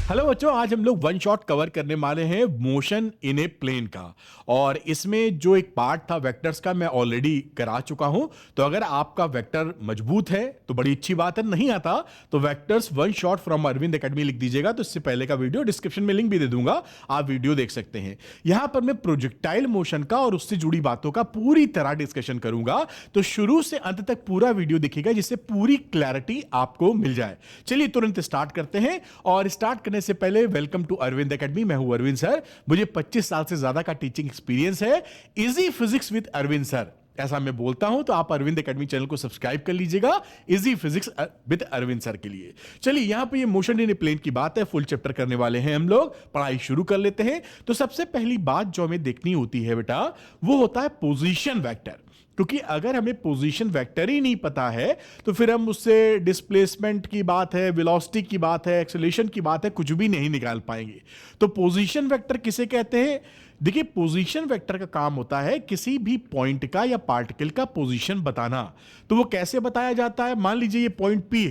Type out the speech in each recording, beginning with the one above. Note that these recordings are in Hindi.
हेलो बच्चों, आज हम लोग वन शॉट कवर करने वाले हैं मोशन इन ए प्लेन का। और इसमें जो एक पार्ट था वेक्टर्स का मैं ऑलरेडी करा चुका हूं। तो अगर आपका वेक्टर मजबूत है तो बड़ी अच्छी बात है, नहीं आता तो vectors one shot from Arvind Academy लिख दीजिएगा। तो इससे पहले का वीडियो डिस्क्रिप्शन में लिंक भी दे दूंगा, आप वीडियो देख सकते हैं। यहां पर मैं प्रोजेक्टाइल मोशन का और उससे जुड़ी बातों का पूरी तरह डिस्कशन करूंगा। तो शुरू से अंत तक पूरा वीडियो देखिएगा जिससे पूरी क्लैरिटी आपको मिल जाए। चलिए तुरंत स्टार्ट करते हैं। और स्टार्ट करने से पहले वेलकम टू अरविंद एकेडमी। मैं हूं अरविंद सर, मुझे 25 साल से ज्यादा का टीचिंग एक्सपीरियंस है। Easy physics with Arvind sir ऐसा मैं बोलता हूं, तो आप अरविंद एकेडमी चैनल को सब्सक्राइब कर लीजिएगा easy physics with Arvind sir के लिए। चलिए यहां पे ये मोशन इन ए प्लेन की बात है, फुल चैप्टर करने वाले हैं हम लोग, पढ़ाई शुरू कर लेते हैं। तो सबसे पहली बात जो हमें देखनी होती है बेटा, वो होता है पोजीशन वेक्टर। क्योंकि अगर हमें पोजीशन वेक्टर ही नहीं पता है तो फिर हम उससे डिस्प्लेसमेंट की बात है, वेलोसिटी की बात है, एक्सेलरेशन की बात है, कुछ भी नहीं निकाल पाएंगे। तो पोजीशन वेक्टर किसे कहते हैं? देखिए, पोजीशन वेक्टर का काम होता है किसी भी पॉइंट का या पार्टिकल का पोजीशन बताना। तो वो कैसे बताया जाता है? मान लीजिए ये पॉइंट P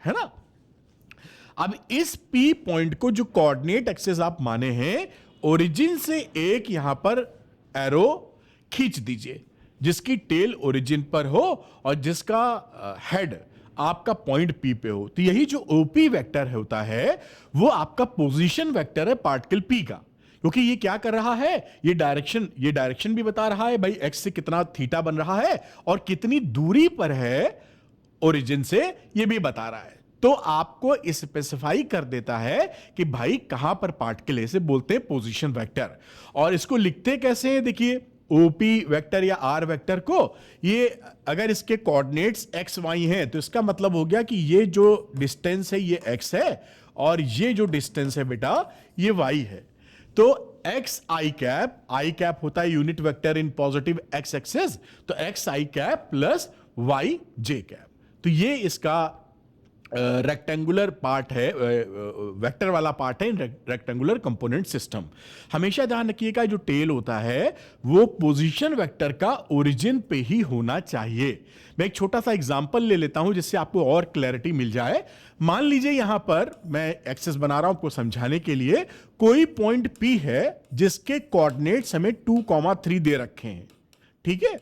है ना। अब इस P पॉइंट को जो कोऑर्डिनेट एक्सिस आप माने हैं, ओरिजिन से एक यहां पर एरो खींच दीजिए जिसकी टेल ओरिजिन पर हो और जिसका हेड आपका पॉइंट P पे हो। तो यही जो OP वेक्टर होता है वो आपका पोजीशन वेक्टर है पार्टिकल P का। क्योंकि ये क्या कर रहा है, ये डायरेक्शन भी बता रहा है भाई, एक्स से कितना थीटा बन रहा है और कितनी दूरी पर है ओरिजिन से, ये भी बता रहा है। तो आपको स्पेसिफाई कर देता है कि भाई कहां पर पार्टिकल है, इसे बोलते हैं पोजीशन वेक्टर। और इसको लिखते कैसे हैं? देखिए, OP वेक्टर या R वेक्टर को, ये अगर इसके कोऑर्डिनेट्स x y हैं तो इसका मतलब हो गया कि ये जो डिस्टेंस है ये x है और ये जो डिस्टेंस है बेटा ये y है। तो x i कैप होता है unit vector in positive x axis, तो x i cap plus y j cap. तो ये इसका रेक्टेंगुलर पार्ट है, वेक्टर वाला पार्ट है इन रेक्टेंगुलर कंपोनेंट सिस्टम। हमेशा ध्यान रखिएगा जो टेल होता है वो पोजीशन वेक्टर का ओरिजिन पे ही होना चाहिए। मैं एक छोटा सा एग्जांपल ले लेता हूं जिससे आपको और क्लैरिटी मिल जाए। मान लीजिए यहां पर मैं एक्सेस बना रहा हूं आपको समझाने के लिए। कोई पॉइंट P है जिसके कोऑर्डिनेट्स हमें 2,3 दे रखे हैं, ठीक है।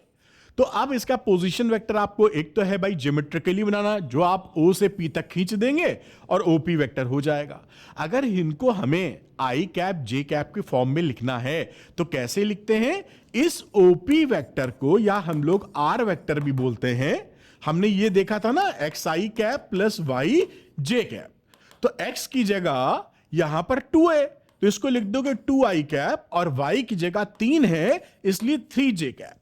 तो अब इसका पोजीशन वेक्टर आपको एक तो है भाई ज्योमेट्रिकली बनाना, जो आप O से P तक खींच देंगे और OP वेक्टर हो जाएगा। अगर इनको हमें I कैप J कैप के फॉर्म में लिखना है तो कैसे लिखते हैं? इस OP वेक्टर को या हम लोग R वेक्टर भी बोलते हैं। हमने ये देखा था ना, XI cap plus Y J cap. तो X की जगह यहां पर 2 है तो इसको लिख दोगे 2I कैप, और Y की जगह 3 है इसलिए 3J कैप।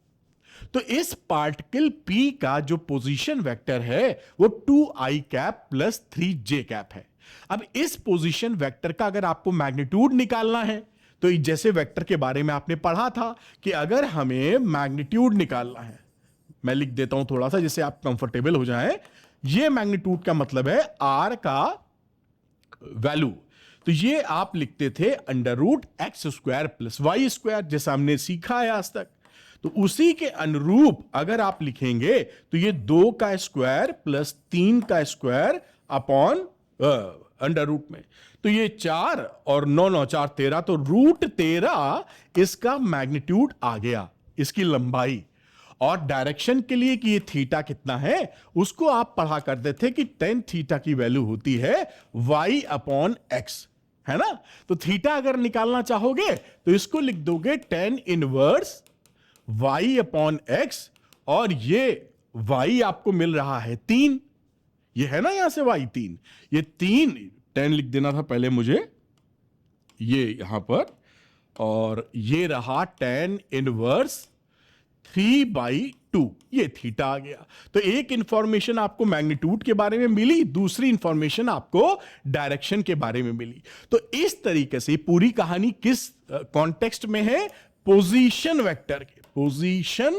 तो इस पार्टिकल P का जो पोजीशन वेक्टर है वो 2I cap plus 3J cap है। अब इस पोजीशन वेक्टर का अगर आपको मैग्नीट्यूड निकालना है तो जैसे वेक्टर के बारे में आपने पढ़ा था कि अगर हमें मैग्नीट्यूड निकालना है, मैं लिख देता हूं थोड़ा सा जिससे आप कंफर्टेबल हो जाएं। ये मैग्नीट्यूड का मतलब है R का वैल्यू। तो ये आप लिखते थे √x² प्लस y², जैसा हमने सीखा है आज तक। तो उसी के अनुरूप अगर आप लिखेंगे तो ये 2 का स्क्वायर प्लस 3 का स्क्वायर अपॉन अंडर रूट में, तो ये 4 और 9 9 4 13, तो √13 इसका मैग्नीट्यूड आ गया, इसकी लंबाई। और डायरेक्शन के लिए कि ये थीटा कितना है उसको आप पढ़ा करते थे कि tan थीटा की वैल्यू होती है y अपॉन x, है ना। तो थीटा अगर निकालना चाहोगे तो इसको लिख दोगे tan inverse y upon x, और ये y आपको मिल रहा है 3, ये है ना यहां से y 3, ये 3 10 लिख देना था पहले मुझे, ये यहां पर, और ये रहा tan इनवर्स 3/2, ये थीटा आ गया। तो एक इंफॉर्मेशन आपको मैग्नीट्यूड के बारे में मिली, दूसरी इंफॉर्मेशन आपको डायरेक्शन के बारे में मिली। तो इस तरीके से पूरी कहानी किस कॉन्टेक्स्ट में है? पोजीशन वेक्टर के, पोजीशन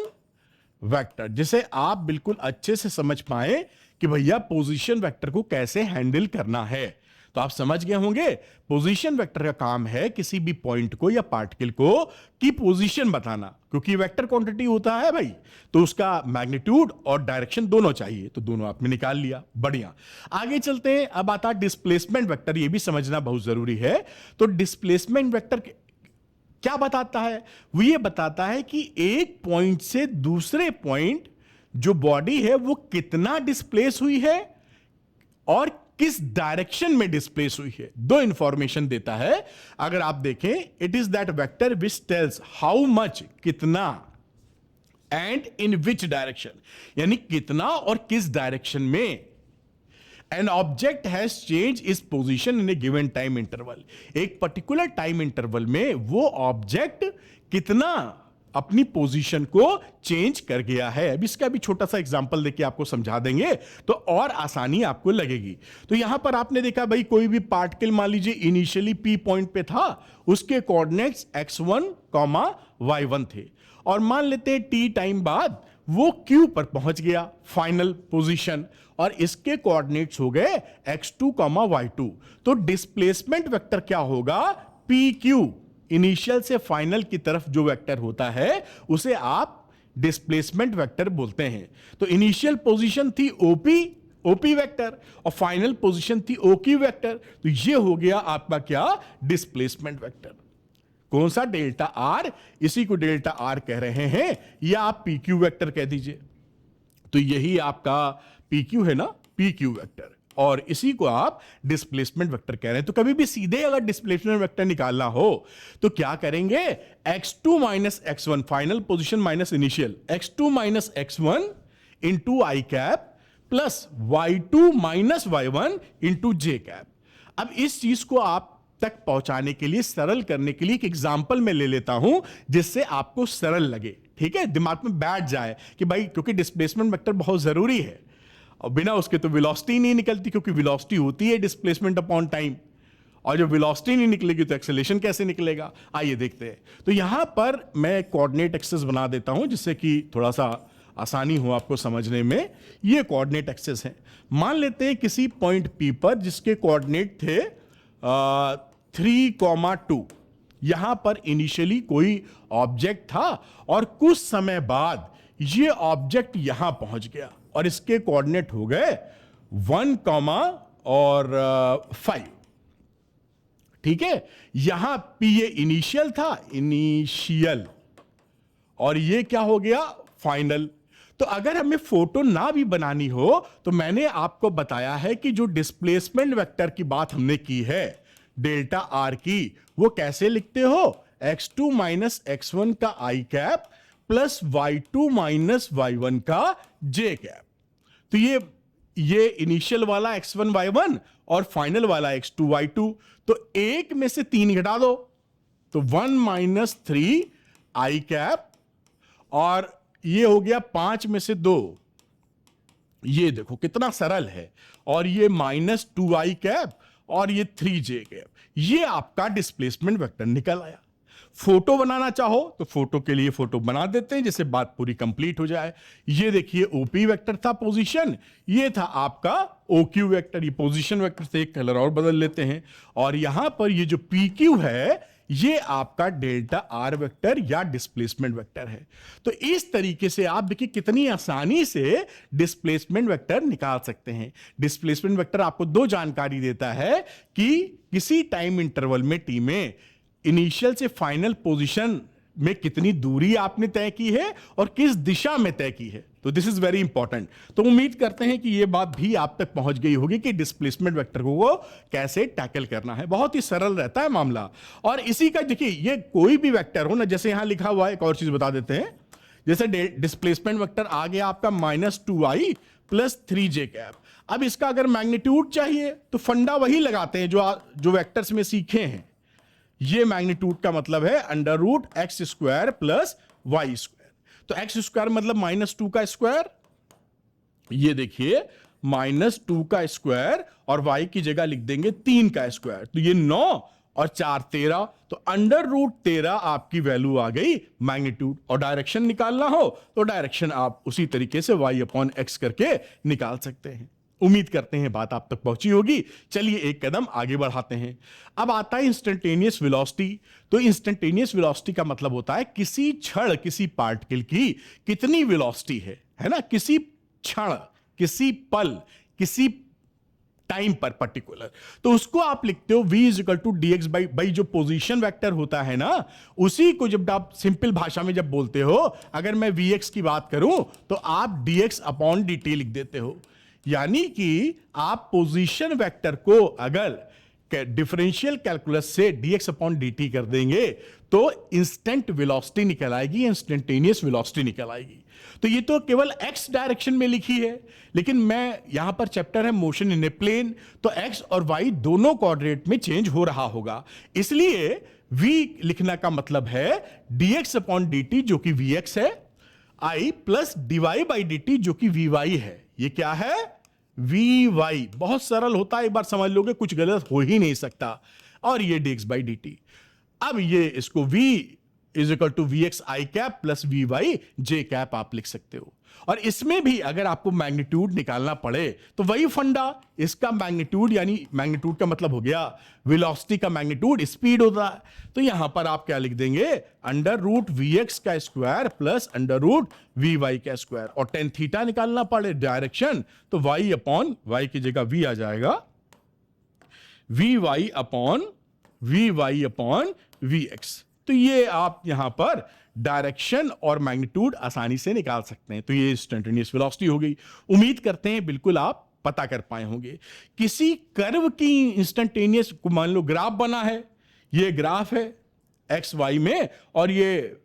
वेक्टर, जिसे आप बिल्कुल अच्छे से समझ पाए कि भैया पोजीशन वेक्टर को कैसे हैंडल करना है। तो आप समझ गए होंगे पोजीशन वेक्टर का काम है किसी भी पॉइंट को या पार्टिकल को की पोजीशन बताना, क्योंकि वेक्टर क्वांटिटी होता है भाई, तो उसका मैग्नीट्यूड और डायरेक्शन दोनों चाहिए, तो दोनों आपने निकाल लिया। बढ़िया, आगे चलते हैं। अब आता डिस्प्लेसमेंट वेक्टर, ये भी समझना बहुत जरूरी है। तो डिस्प्लेसमेंट वेक्टर क्या बताता है? वो ये बताता है कि एक पॉइंट से दूसरे पॉइंट जो बॉडी है वो कितना डिस्प्लेस हुई है और किस डायरेक्शन में डिस्प्लेस हुई है, दो इंफॉर्मेशन देता है। अगर आप देखें, it is that vector which tells how much, कितना, एंड इन विच डायरेक्शन, यानी कितना और किस डायरेक्शन में an object has change is position in A given time interval. एक पर्टिकुलर टाइम इंटरवल में वो ऑब्जेक्ट कितना अपनी पोजीशन को चेंज कर गया है। अब इसका भी छोटा सा एग्जांपल देके आपको समझा देंगे तो और आसानी आपको लगेगी। तो यहां पर आपने देखा भाई, कोई भी पार्टिकल मान लीजिए इनिशियली पी पॉइंट पे था, उसके कोऑर्डिनेट्स x1, y1 थे, और मान लेते हैं टी टाइम बाद वो क्यू पर पहुंच गया फाइनल पोजीशन, और इसके कोऑर्डिनेट्स हो गए x2, y2। तो डिस्प्लेसमेंट वेक्टर क्या होगा? पी क्यू, इनिशियल से फाइनल की तरफ जो वेक्टर होता है उसे आप डिस्प्लेसमेंट वेक्टर बोलते हैं। तो इनिशियल पोजीशन थी ओपी वेक्टर और फाइनल पोजीशन थी ओक्यू वेक्टर, तो ये हो गया आपका क्या? Displacement vector. कौन सा? डेल्टा आर, इसी को डेल्टा आर कह रहे हैं, या आप पी क्यू वेक्टर कह दीजिए। तो यही आपका पी क्यू है ना, पी क्यू वेक्टर, और इसी को आप डिस्प्लेसमेंट वेक्टर कह रहे हैं। तो कभी भी सीधे अगर डिस्प्लेसमेंट वेक्टर निकालना हो तो क्या करेंगे? x2 minus x1 final position minus initial, x2 minus x1 into i cap plus y2 minus y1 into j cap. अब इस चीज को आप तक पहुंचाने के लिए, सरल करने के लिए एक एग्जांपल मैं ले लेता हूं जिससे आपको सरल लगे, ठीक है, दिमाग में बैठ जाए कि भाई क्योंकि डिस्प्लेसमेंट वेक्टर बहुत जरूरी है और बिना उसके तो वेलोसिटी नहीं निकलती, क्योंकि वेलोसिटी होती है डिस्प्लेसमेंट अपॉन टाइम, और जब वेलोसिटी नहीं निकलेगी तो एक्सेलरेशन कैसे निकलेगा? आइए देखते हैं। तो यहां पर मैं कोऑर्डिनेट एक्सेस बना देता हूं जिससे कि थोड़ा सा आसानी हो आपको समझने में। ये कोऑर्डिनेट एक्सेस है। मान लेते हैं किसी पॉइंट P पर जिसके कोऑर्डिनेट थे 3,2, यहां पर इनिशियली कोई ऑब्जेक्ट था और कुछ समय बाद ये ऑब्जेक्ट यहां पहुंच गया और इसके कोऑर्डिनेट हो गए 1, और 5, ठीक है। यहां P ये इनिशियल था, इनिशियल, और ये क्या हो गया? फाइनल। तो अगर हमें फोटो ना भी बनानी हो तो मैंने आपको बताया है कि जो डिस्प्लेसमेंट वेक्टर की बात हमने की है डेल्टा आर की, वो कैसे लिखते हो? x2 माइनस x1 का आई cap plus y2 minus y1 का जे कैप। तो ये इनिशियल वाला x1 y1 और फाइनल वाला x2 y2, तो एक में से 3 घटा दो तो 1 माइनस 3 आई कैप, और ये हो गया 5 में से 2। ये देखो कितना सरल है, और ये माइनस 2 आई कैप और ये 3 जे कैप। ये आपका डिस्प्लेसमेंट वेक्टर निकल आया। फोटो बनाना चाहो तो फोटो के लिए फोटो बना देते हैं जिससे बात पूरी कंप्लीट हो जाए। ये देखिए ओपी वेक्टर था पोजीशन, ये था आपका ओक्यू वेक्टर, ये पोजीशन वेक्टर से एक कलर और बदल लेते हैं, और यहां पर ये जो पी क्यू है ये आपका डेल्टा आर वेक्टर या डिस्प्लेसमेंट वेक्टर है। तो इस तरीके से आप देखिए कितनी आसानी से डिस्प्लेसमेंट वेक्टर निकाल सकते हैं। डिस्प्लेसमेंट वेक्टर आपको दो जानकारी देता है कि किसी टाइम इंटरवल में टी में इनिशियल से फाइनल पोजीशन में कितनी दूरी आपने तय की है और किस दिशा में तय की है। तो दिस इज वेरी इंपॉर्टेंट। तो उम्मीद करते हैं कि यह बात भी आप तक पहुंच गई होगी कि डिस्प्लेसमेंट वेक्टर को कैसे टैकल करना है। बहुत ही सरल रहता है मामला। और इसी का देखिए, ये कोई भी वेक्टर हो ना, जैसे यहां लिखा हुआ है, एक और चीज बता देते हैं, जैसे डिस्प्लेसमेंट वेक्टर आ गया आपका -2i प्लस 3j कैप। अब इसका अगर मैग्नीट्यूड चाहिए तो फंडा वही लगाते हैं जो वेक्टर्स में सीखे हैं। ये मैग्नीट्यूड का मतलब है √x² प्लस y²। तो x² मतलब -2 का स्क्वायर, ये देखिए -2 का स्क्वायर, और y की जगह लिख देंगे 3 का स्क्वायर। तो ये 9 और 4 13, तो √13 आपकी वैल्यू आ गई मैग्नीट्यूड। और डायरेक्शन निकालना हो तो डायरेक्शन आप उसी तरीके से y/x करके निकाल सकते हैं। उम्मीद करते हैं बात आप तक पहुंची होगी। चलिए एक कदम आगे बढ़ाते हैं। अब आता है इंस्टेंटेनियस वेलोसिटी। तो इंस्टेंटेनियस वेलोसिटी का मतलब होता है किसी क्षण किसी पार्टिकल की कितनी वेलोसिटी है ना, किसी क्षण, किसी पल, किसी टाइम पर पर्टिकुलर। तो उसको आप लिखते हो v is equal to d x by जो पोजीशन वेक्टर होता है ना, उसी को जब आप सिंपल भाषा में जब बोलते हो, अगर मैं vx की बात करूं तो आप dx अपॉन dt लिख देते हो। यानी कि आप पोजीशन वेक्टर को अगर डिफरेंशियल कैलकुलस से dx अपॉन dt कर देंगे तो इंस्टेंट वेलोसिटी निकल आएगी, इंस्टेंटेनियस वेलोसिटी निकल आएगी। तो ये तो केवल x डायरेक्शन में लिखी है, लेकिन मैं यहां पर चैप्टर है मोशन इन ए प्लेन, तो x और y दोनों कोऑर्डिनेट में चेंज हो रहा होगा। इसलिए v लिखना का मतलब है dx अपॉन dt जो कि vx है, i plus dy by dt जो कि vy है। ये क्या है? vy। बहुत सरल होता है, एक बार समझ लोगे कुछ गलत हो ही नहीं सकता। और ये dx बाई dt। अब ये इसको v is equal to v x i cap plus v y j cap आप लिख सकते हो। और इसमें भी अगर आपको मैग्नीट्यूड निकालना पड़े तो वही फंडा, इसका मैग्नीट्यूड यानी मैग्नीट्यूड का मतलब हो गया वेलोसिटी का मैग्नीट्यूड स्पीड होता है। तो यहां पर आप क्या लिख देंगे? अंडर रूट वी एक्स का square plus under root v y का स्क्वायर। और टेन थीटा निकालना पड़े डायरेक्शन, तो वाई अपॉन वाई की जगह वी आ जाएगा, v y upon v x. तो ये आप यहां पर डायरेक्शन और मैग्नीट्यूड आसानी से निकाल सकते हैं। तो ये इंस्टेंटेनियस वेलोसिटी हो गई। उम्मीद करते हैं बिल्कुल आप पता कर पाए होंगे। किसी कर्व की इंस्टेंटेनियस को मान लो ग्राफ बना है, ये ग्राफ है एक्स वाई में, और ये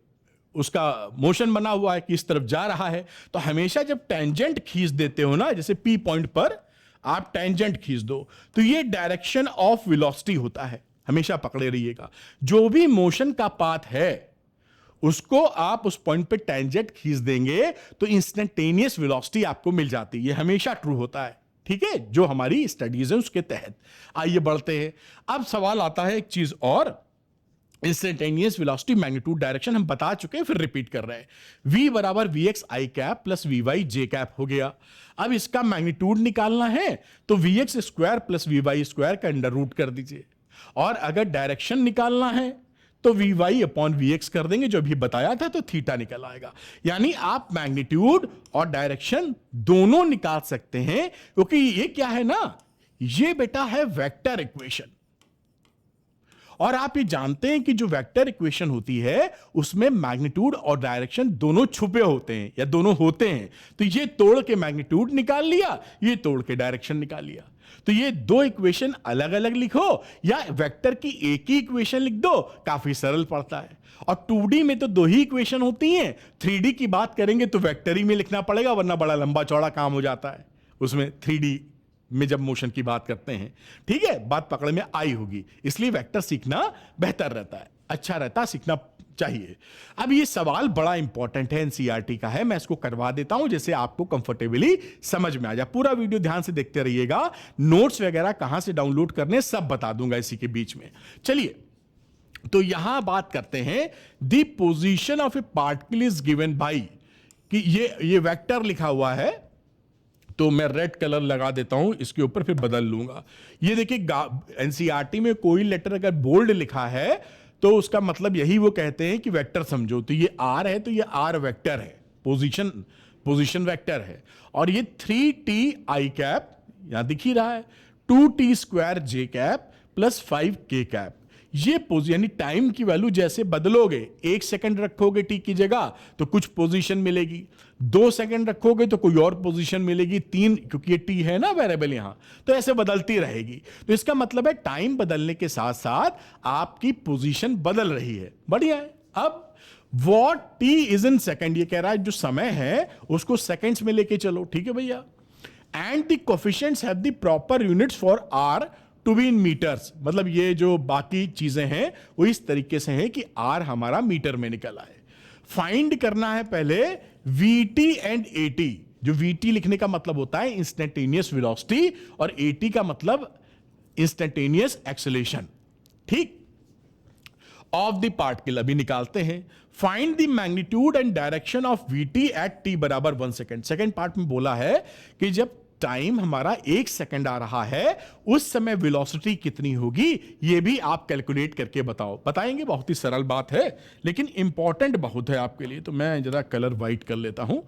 उसका मोशन बना हुआ है कि इस तरफ जा रहा है। तो हमेशा जब टेंजेंट खींच देते हो ना, जैसे पी पॉइंट पर आप टेंजेंट खींच दो, तो ये डायरेक्शन ऑफ वेलोसिटी होता है। हमेशा पकड़े रहिएगा, जो भी मोशन का पाथ है उसको आप उस पॉइंट पे टेंजेंट खींच देंगे तो इंस्टेंटेनियस वेलोसिटी आपको मिल जाती है। ये हमेशा ट्रू होता है, ठीक है, जो हमारी स्टडीज है उसके तहत। आइए बढ़ते हैं। अब सवाल आता है एक चीज और, इंस्टेंटेनियस वेलोसिटी मैग्नीट्यूड डायरेक्शन हम बता चुके हैं, फिर रिपीट कर रहे हैं। v बराबर v x i cap plus v y j cap हो गया। अब इसका मैग्नीट्यूड निकालना है तो v x square plus v y square का अंडर रूट कर दीजिए। और अगर डायरेक्शन निकालना है तो v y upon v x कर देंगे, जो अभी बताया था, तो थीटा निकल आएगा। यानी आप मैग्नीट्यूड और डायरेक्शन दोनों निकाल सकते हैं, क्योंकि ये क्या है ना, ये बेटा है वेक्टर इक्वेशन। और आप ये जानते हैं कि जो वेक्टर इक्वेशन होती है उसमें मैग्नीट्यूड और डायरेक्शन दोनों छुपे होते हैं या दोनों होते हैं। तो ये तोड़ के मैग्नीट्यूड निकाल लिया, ये तोड़ के डायरेक्शन निकाल लिया। तो ये दो इक्वेशन अलग अलग लिखो या वेक्टर की एक ही इक्वेशन लिख दो, काफी सरल पड़ता है। और 2D में तो दो ही इक्वेशन होती हैं, 3D की बात करेंगे तो वेक्टर ही में लिखना पड़ेगा, वरना बड़ा लंबा चौड़ा काम हो जाता है उसमें 3D में जब मोशन की बात करते हैं। ठीक है, बात पकड़ में आई होगी। इसलिए वेक्टर सीखना बेहतर रहता है, अच्छा रहता है, सीखना चाहिए। अब ये सवाल बड़ा इंपॉर्टेंट है, एनसीईआरटी का है, मैं इसको करवा देता हूं जैसे आपको कंफर्टेबली समझ में आ जाए। पूरा वीडियो ध्यान से देखते रहिएगा, नोट्स वगैरह कहां से डाउनलोड करने सब बता दूंगा इसी के बीच में। चलिए, तो यहां बात करते हैं the position of A particle is given by, कि ये वेक्टर लिखा हुआ है, तो मैं रेड कलर लगा देता हूं इसके ऊपर, फिर बदल लूंगा। ये देखिए, एनसीईआरटी में कोई लेटर अगर बोल्ड लिखा है तो उसका मतलब यही वो कहते हैं कि वेक्टर समझो। तो ये आर है, तो ये आर वेक्टर है, पोजीशन वेक्टर है। और ये 3t आई कैप यहां दिख ही रहा है, 2t स्क्वायर जे कैप प्लस 5k कैप। ये यानी टाइम की वैल्यू जैसे बदलोगे, 1 सेकंड रखोगे टी की जगह तो कुछ पोजीशन मिलेगी, 2 सेकंड रखोगे तो कोई और पोजीशन मिलेगी, 3 क्योंकि ये टी है ना वेरिएबल यहां, तो ऐसे बदलती रहेगी। तो इसका मतलब है टाइम बदलने के साथ साथ आपकी पोजीशन बदल रही है। बढ़िया है। अब what T is in second, ये कह रहा है जो समय है उसको सेकंड्स में लेके चलो। ठीक है भैया। And the coefficients have the proper units for r to be in metres, मतलब ये जो बाकी चीजें हैं वो इस तरीके से हैं कि आर हमारा मीटर में निकल आए। फाइंड करना है पहले वीटी एंड एटी। जो वीटी लिखने का मतलब होता है इंस्टेंटेनियस वेलोसिटी और एटी का मतलब इंस्टेंटेनियस एक्सेलरेशन। ठीक, ऑफ द पार्टिकल अभी निकालते हैं। Find the magnitude and direction of VT at T बराबर 1 सेकेंड। सेकेंड पार्ट में बोला है कि जब टाइम हमारा 1 सेकंड आ रहा है, उस समय वेलोसिटी कितनी होगी ये भी आप कैलकुलेट करके बताएंगे। बहुत ही सरल बात है लेकिन इंपॉर्टेंट बहुत है आपके लिए। तो मैं जरा कलर वाइट कर लेता हूं।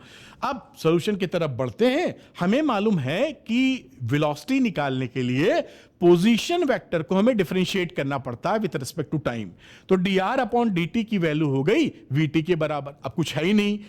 अब सॉल्यूशन की तरफ बढ़ते हैं। हमें मालूम है कि वेलोसिटी निकालने के लिए पोजीशन वेक्टर को हमें डिफरेंशिएट करना पड़ता है विद रिस्पेक्ट टू टाइम। तो dr अपॉन dt की वैल्यू हो गई vt के बराबर। अब कुछ है ही नहीं,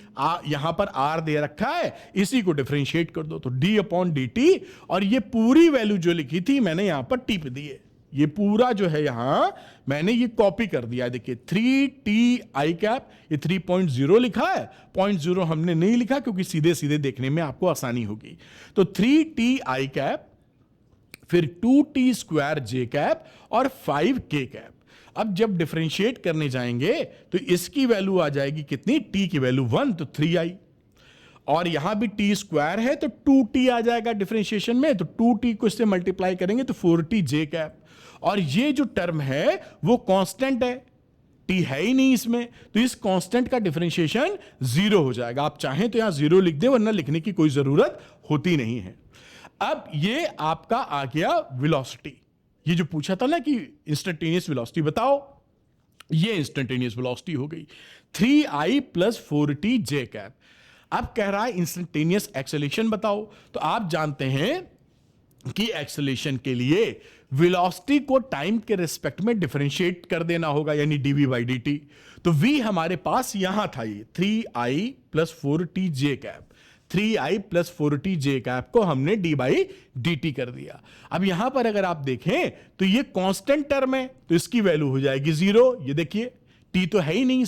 यहां पर r दे रखा है, इसी को डिफरेंशिएट कर दो तो d अपॉन dt, और ये पूरी वैल्यू जो लिखी थी मैंने यहां पर टिप दी है। ये पूरा जो है यहां मैंने ये कॉपी कर दिया। देखिए 3ti कैप, ये 3.0 लिखा है, 0.0 हमने नहीं लिखा क्योंकि सीधे सीधे देखने में आपको आसानी होगी। तो 3ti कैप, फिर 2t स्क्वायर j कैप और 5k कैप। अब जब डिफरेंशिएट करने जाएंगे तो इसकी वैल्यू आ जाएगी कितनी, t की वैल्यू 1 तो 3i, और यहां भी t स्क्वायर है तो 2t आ जाएगा डिफरेंशिएशन में, तो 2t को इससे मल्टीप्लाई करेंगे तो 4t j कैप। और ये जो टर्म है वो कांस्टेंट है, t है ही नहीं इसमें, तो इस कांस्टेंट का डिफरेंशिएशन 0 हो जाएगा। आप चाहें तो यहां 0 लिख दें, वरना लिखने की कोई जरूरत होती नहीं है। अब ये आपका आ गया वेलोसिटी। ये जो पूछा था ना कि इंस्टेंटेनियस वेलोसिटी बताओ, ये इंस्टेंटेनियस वेलोसिटी हो गई 3i plus 4t j cap. अब कह रहा है इंस्टेंटेनियस एक्सेलरेशन बताओ। तो आप जानते हैं कि एक्सेलरेशन के लिए वेलोसिटी को टाइम के रिस्पेक्ट में डिफरेंशिएट कर देना होगा, यानी dv बाई dt। तो v हमारे पास यहां था, ये 3i plus 4t j cap, 3i plus 4t j cap को हमने d बाई dt कर दिया। अब यहां पर अगर आप देखें तो ये कांस्टेंट टर्म है, तो इसकी वैल्यू हो जाएगी 0। ये देखिए t तो है ही नहीं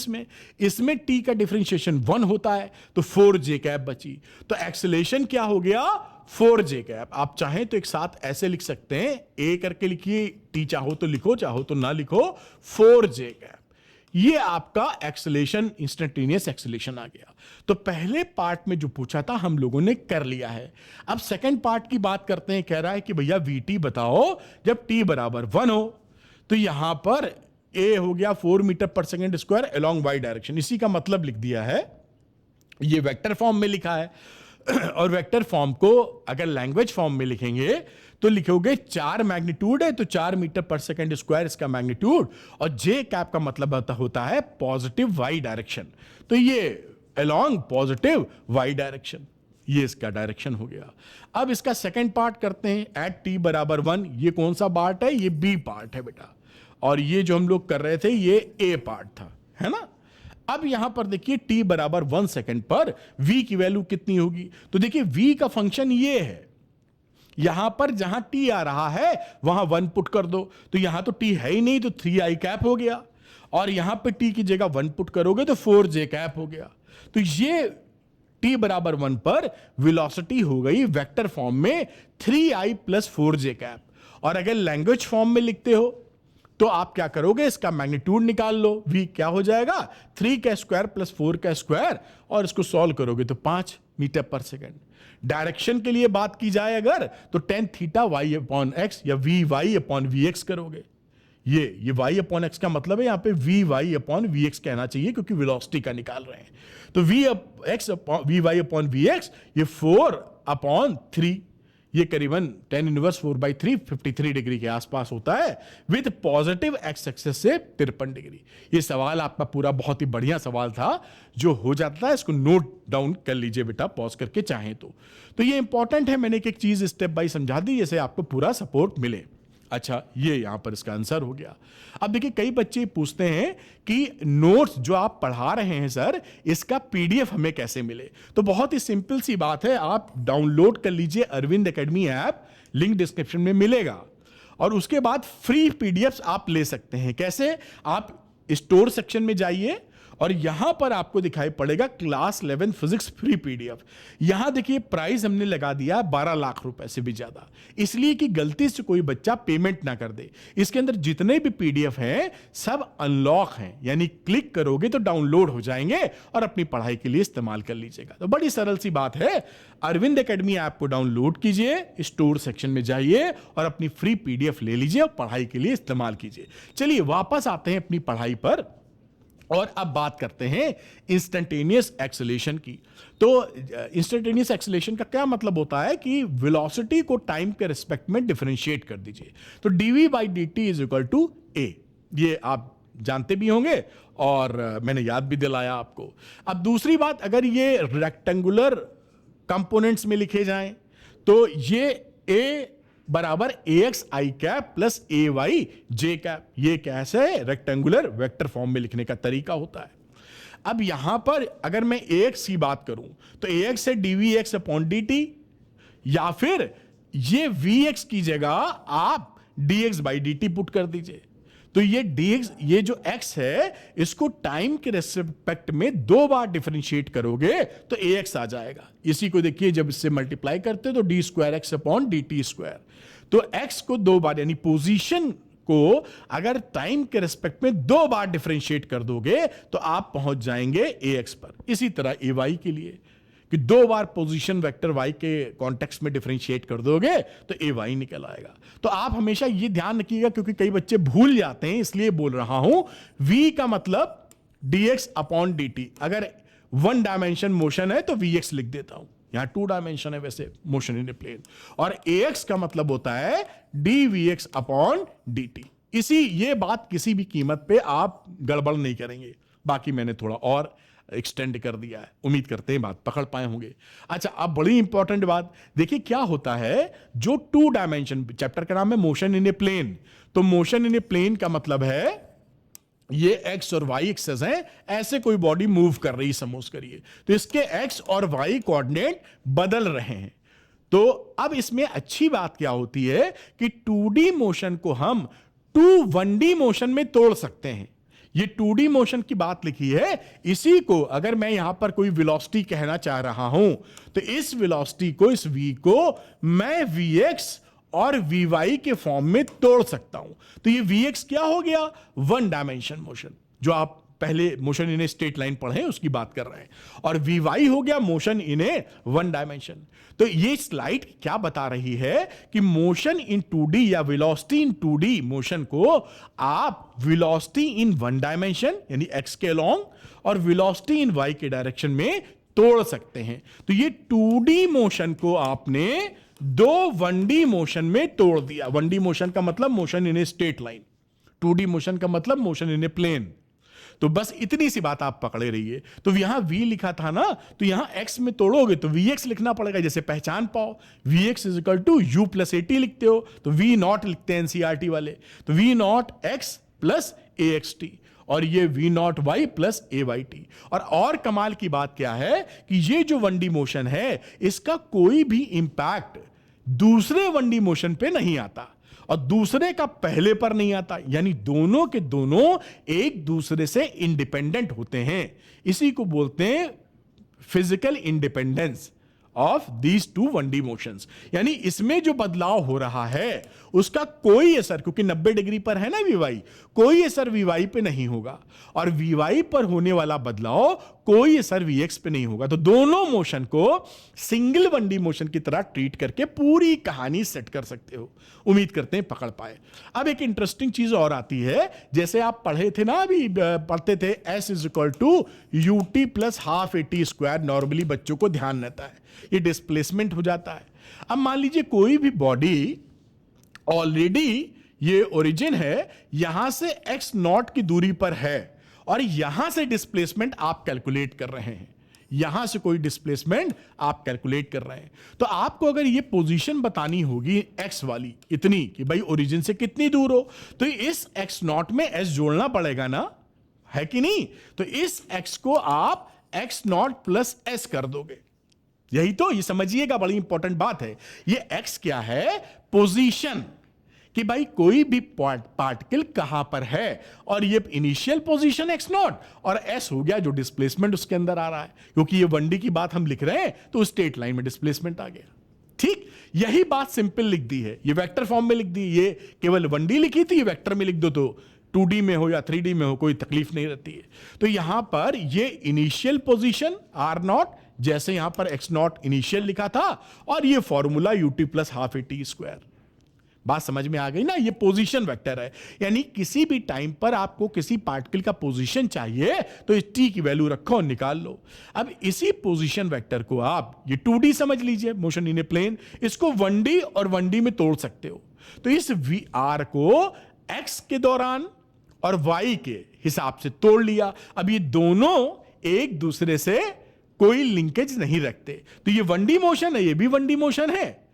इसमें t का डिफरेंशिएशन 1 होता है, तो 4j कैप बची। तो एक्सेलरेशन क्या हो गया, 4j कैप। आप चाहें तो एक साथ ऐसे लिख सकते हैं, a करके लिखिए, t चाहो तो लिखो, चाहो तो ना लिखो, 4j कैप। ये आपका एक्सेलरेशन, इंस्टेंटेनियस एक्सेलरेशन आ गया। तो पहले पार्ट में जो पूछा था हम लोगों ने कर लिया है। अब सेकंड पार्ट की बात करते हैं। कह रहा है कि भैया vt बताओ जब t बराबर 1 हो। तो यहां पर a हो गया 4 मीटर पर second square along y direction, इसी का मतलब लिख दिया है। ये वेक्टर फॉर्म में लिखा है और वेक्टर फॉर्म को अगर लैंग्वेज फॉर्म में लिखेंगे तो लिखोगे 4 मैग्नीट्यूड है तो 4 मीटर पर सेकेंड स्क्वायर इसका मैग्नीट्यूड, और जे कैप का मतलब होता है पॉजिटिव वाई डायरेक्शन। तो ये अलोंग पॉजिटिव वाई डायरेक्शन, ये इसका डायरेक्शन हो गया। अब इसका सेकेंड पार्ट करते हैं। एट t बराबर 1, ये कौन सा पार्ट है, ये b पार्ट है बेटा, और ये जो हम लोग कर रहे थे ये a पार्ट था, है ना। अब यहां पर देखिए t बराबर 1 सेकेंड पर v की वैल्यू कितनी होगी। तो देखिए v का फंक्शन ये है, यहां पर जहां t आ रहा है वहां 1 पुट कर दो, तो यहां तो t है ही नहीं तो 3i कैप हो गया, और यहां पर t की जगह 1 पुट करोगे तो 4j कैप हो गया। तो ये t बराबर 1 पर वेलोसिटी हो गई वेक्टर फॉर्म में 3i प्लस 4j कैप। और अगर लैंग्वेज फॉर्म में लिखते हो तो आप क्या करोगे, इसका मैग्नीट्यूड निकाल लो। v क्या हो जाएगा, 3 का स्क्वायर प्लस 4 का स्क्वायर, और इसको सॉल्व करोगे तो 5 मीटर पर सेकेंड। डायरेक्शन के लिए बात की जाए अगर तो tan theta y upon x या v y upon v x करोगे। ये y अपॉन एक्स का मतलब है यहां पे v y upon v x कहना चाहिए क्योंकि वेलोसिटी का निकाल रहे हैं। तो v y upon v x, ये 4 अपॉन 3, ये करीबन tan इनवर्स 4/3 53 डिग्री के आसपास होता है विद पॉजिटिव एक्स एक्सेस से 53 डिग्री। ये सवाल आपका पूरा बहुत ही बढ़िया सवाल था जो हो जाता है, इसको नोट डाउन कर लीजिए बेटा पॉज करके चाहें तो ये इंपॉर्टेंट है। मैंने एक चीज स्टेप बाय समझा दी जैसे आपको पूरा सपोर्ट मिले। अच्छा, ये यहां पर इसका आंसर हो गया। अब देखिए कई बच्चे पूछते हैं कि नोट्स जो आप पढ़ा रहे हैं सर, इसका पीडीएफ हमें कैसे मिले। तो बहुत ही सिंपल सी बात है, आप डाउनलोड कर लीजिए Arvind Academy app, link description में मिलेगा, और उसके बाद फ्री पीडीएफ आप ले सकते हैं। कैसे, आप स्टोर सेक्शन में जाइए और यहां पर आपको दिखाई पड़ेगा क्लास 11 फिजिक्स फ्री पीडीएफ। यहां देखिए प्राइस हमने लगा दिया 12 लाख रुपए से भी ज्यादा, इसलिए कि गलती से कोई बच्चा पेमेंट ना कर दे। इसके अंदर जितने भी पीडीएफ हैं सब अनलॉक हैं, यानी क्लिक करोगे तो डाउनलोड हो जाएंगे और अपनी पढ़ाई के लिए इस्तेमाल कर लीजिएगा। तो बड़ी सरल सी बात है, अरविंद एकेडमी ऐप को डाउनलोड कीजिए, स्टोर सेक्शन में जाइए और अपनी फ्री पीडीएफ ले लीजिए और पढ़ाई के लिए इस्तेमाल कीजिए। चलिए वापस आते हैं अपनी पढ़ाई पर। और अब बात करते हैं इंस्टेंटेनियस एक्सेलेरेशन की। तो इंस्टेंटेनियस एक्सेलेरेशन का क्या मतलब होता है कि वेलोसिटी को टाइम के रिस्पेक्ट में डिफरेंशिएट कर दीजिए। तो dv by d t is equal to a, ये आप जानते भी होंगे और मैंने याद भी दिलाया आपको। अब दूसरी बात, अगर ये रेक्टेंगुलर कंपोनेंट्स में लिखे जाएं तो ये ए बराबर ए x i cap plus A Y j cap, ये कैसे रेक्टेंगुलर वेक्टर फॉर्म में लिखने का तरीका होता है। अब यहां पर अगर मैं ए एक्स की बात करूं तो ए एक्स है d v x upon d t, या फिर ये वी एक्स की जगह आप d x by d t put कर दीजिए। तो ये dx, ये जो x है इसको टाइम के रेस्पेक्ट में 2 बार डिफरेंशिएट करोगे तो ax आ जाएगा। इसी को देखिए जब इससे मल्टीप्लाई करते तो D square x upon d T square. तो x को 2 बार यानी पोजीशन को अगर टाइम के रेस्पेक्ट में 2 बार डिफरेंशिएट कर दोगे तो आप पहुंच जाएंगे ax पर। इसी तरह ay के लिए कि 2 बार पोजीशन वेक्टर y के कॉन्टेक्स्ट में डिफरेंशिएट कर दोगे तो ए वाई निकल आएगा। तो आप हमेशा ये ध्यान रखिएगा, क्योंकि कई बच्चे भूल जाते हैं इसलिए बोल रहा हूं। v का मतलब dx अपॉन dt, अगर 1 डायमेंशन मोशन है तो vx लिख देता हूं, यहां 2 डायमेंशन है वैसे मोशन इन ए प्लेन। और ax का मतलब होता है dvx अपॉन dt। ये बात किसी भी कीमत पे आप गड़बड़ नहीं करेंगे। बाकी मैंने थोड़ा और एक्सटेंड कर दिया है, उम्मीद करते हैं बात पकड़ पाए होंगे। अच्छा, अब बड़ी इंपॉर्टेंट बात देखिए क्या होता है। जो 2 डायमेंशन, चैप्टर का नाम है मोशन इन ए प्लेन, तो मोशन इन ए प्लेन का मतलब है ये एक्स और वाई एक्सेस हैं, ऐसे कोई बॉडी मूव कर रही, सपोज करिए, तो इसके एक्स और वाई कोऑर्डिनेट बदल रहे हैं। तो अब इसमें अच्छी बात क्या होती है कि 2D मोशन को हम 1D मोशन में तोड़ सकते हैं। ये 2D मोशन की बात लिखी है, इसी को अगर मैं यहां पर कोई वेलोसिटी कहना चाह रहा हूं तो इस वेलोसिटी को, इस v को मैं vx और vy के फॉर्म में तोड़ सकता हूं। तो ये vx क्या हो गया, 1 डायमेंशन मोशन, जो आप पहले motion in a straight line पढ़े उसकी बात कर रहे हैं, और vy हो गया मोशन इन ए 1 डायमेंशन। तो ये स्लाइड क्या बता रही है कि मोशन इन 2D या वेलोसिटी इन 2D मोशन को आप वेलोसिटी इन 1 डायमेंशन यानी x के अलोंग और वेलोसिटी इन y के डायरेक्शन में तोड़ सकते हैं। तो ये 2D मोशन को आपने 2 1D मोशन में तोड़ दिया। 1D मोशन का मतलब motion in a straight line, 2D motion का मतलब मोशन इन ए प्लेन। तो बस इतनी सी बात आप पकड़े रहिए। तो यहां v लिखा था ना, तो यहां x में तोड़ोगे तो vx लिखना पड़ेगा, जैसे पहचान पाओ। vx is equal to u plus at लिखते हो तो v नॉट लिखते हैं एनसीईआरटी वाले, तो v not x plus axt, और ये v not y plus ayt। और कमाल की बात क्या है कि ये जो 1D मोशन है इसका कोई भी इंपैक्ट दूसरे 1D मोशन पे नहीं आता और दूसरे का पहले पर नहीं आता, यानी दोनों के दोनों एक दूसरे से इंडिपेंडेंट होते हैं। इसी को बोलते हैं physical independence of these 2 1D motions. यानी इसमें जो बदलाव हो रहा है उसका कोई असर, क्योंकि 90 डिग्री पर है ना vy, कोई असर vy पे नहीं होगा, और vy पर होने वाला बदलाव कोई असर vx पे नहीं होगा। तो दोनों मोशन को सिंगल 1D मोशन की तरह ट्रीट करके पूरी कहानी सेट कर सकते हो। उम्मीद करते हैं पकड़ पाए। अब एक इंटरेस्टिंग चीज और आती है, जैसे आप पढ़े थे ना, अभी पढ़ते थे s is equal to ut plus half at square, normally बच्चों को ध्यान रहता है, ये डिस्प्लेसमेंट हो जाता है। अब मान लीजिए कोई भी बॉडी ऑलरेडी ये ओरिजिन है, यहां से x नॉट की दूरी पर है और यहां से डिस्प्लेसमेंट आप कैलकुलेट कर रहे हैं, यहां से कोई डिस्प्लेसमेंट आप कैलकुलेट कर रहे हैं। तो आपको अगर ये पोजीशन बतानी होगी x वाली इतनी कि भाई ओरिजिन से कितनी दूर हो, तो इस x नॉट में s जोड़ना पड़ेगा ना, है कि नहीं? तो इस x को आप x नॉट प्लस s कर दोगे। यही तो, ये समझिएगा, बड़ी इंपॉर्टेंट बात है। ये x क्या है, पोजीशन, कि भाई कोई भी पार्टिकल कहां पर है, और ये इनिशियल पोजीशन x नॉट, और s हो गया जो डिस्प्लेसमेंट उसके अंदर आ रहा है। क्योंकि ये 1D की बात हम लिख रहे हैं तो स्ट्रेट लाइन में डिस्प्लेसमेंट आ गया। ठीक, यही बात सिंपल लिख दी है, ये वेक्टर फॉर्म में लिख दी। ये केवल 1D लिखी थी, ये वेक्टर में लिख दो तो 2D में हो या 3D में हो कोई तकलीफ नहीं रहती है। तो यहां पर ये इनिशियल पोजीशन r नॉट, जैसे यहां पर x नॉट इनिशियल लिखा था, और ये formula ut plus half at square. बात समझ में आ गई ना? ये पोजीशन वेक्टर है, यानी किसी भी टाइम पर आपको किसी पार्टिकल का पोजीशन चाहिए तो इस टी की वैल्यू रखो और निकाल लो। अब इसी पोजीशन वेक्टर को आप ये 2D समझ लीजिए, मोशन इन ए प्लेन, इसको 1D और 1D में तोड़ सकते हो। तो इस वी आर को x के दौरान और y के हिसाब से तोड़ लिया। अब ये दोनों एक दूसरे से कोई लिंकेज नहीं रखते, तो ये 1D मोशन है, ये भी 1D मोशन है,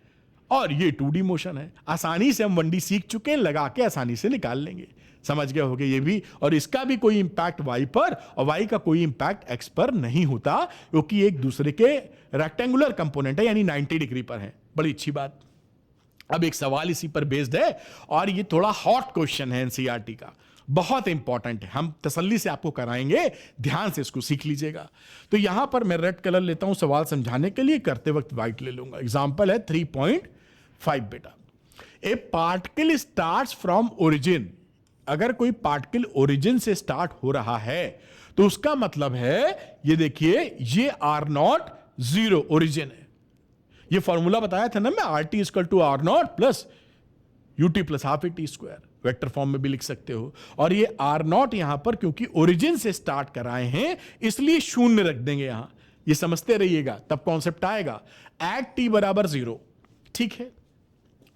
और ये 2D मोशन है। आसानी से हम 1D सीख चुके हैं, लगा के आसानी से निकाल लेंगे। समझ गए होगे ये भी, और इसका भी कोई इंपैक्ट y पर और y का कोई इंपैक्ट x पर नहीं होता, क्योंकि एक दूसरे के रेक्टेंगुलर कंपोनेंट है, यानी 90 डिग्री पर है। बड़ी अच्छी बात। अब एक सवाल इसी पर बेस्ड है, और ये थोड़ा हॉट क्वेश्चन है एनसीईआरटी का, बहुत इंपॉर्टेंट है, हम तसल्ली से आपको कराएंगे, ध्यान से इसको सीख लीजिएगा। तो यहां पर मैं रेड कलर लेता हूं सवाल समझाने के लिए, करते वक्त व्हाइट ले लूंगा। एग्जांपल है 3.5 बेटा। ए पार्टिकल स्टार्ट्स फ्रॉम ओरिजिन। अगर कोई पार्टिकल ओरिजिन से स्टार्ट हो रहा है तो उसका मतलब है, ये देखिए, ये R0 0 ओरिजिन है। ये फॉर्मूला बताया था ना मैं, RT = R0 plus UT plus half AT square, vector form में भी लिख सकते हो। और ये R0 यहां पर क्योंकि ओरिजिन से स्टार्ट कराए हैं, इसलिए शून्य रख देंगे यहां। ये समझते रहिएगा, तब कॉन्सेप्ट आएगा। एट t = 0, ठीक है,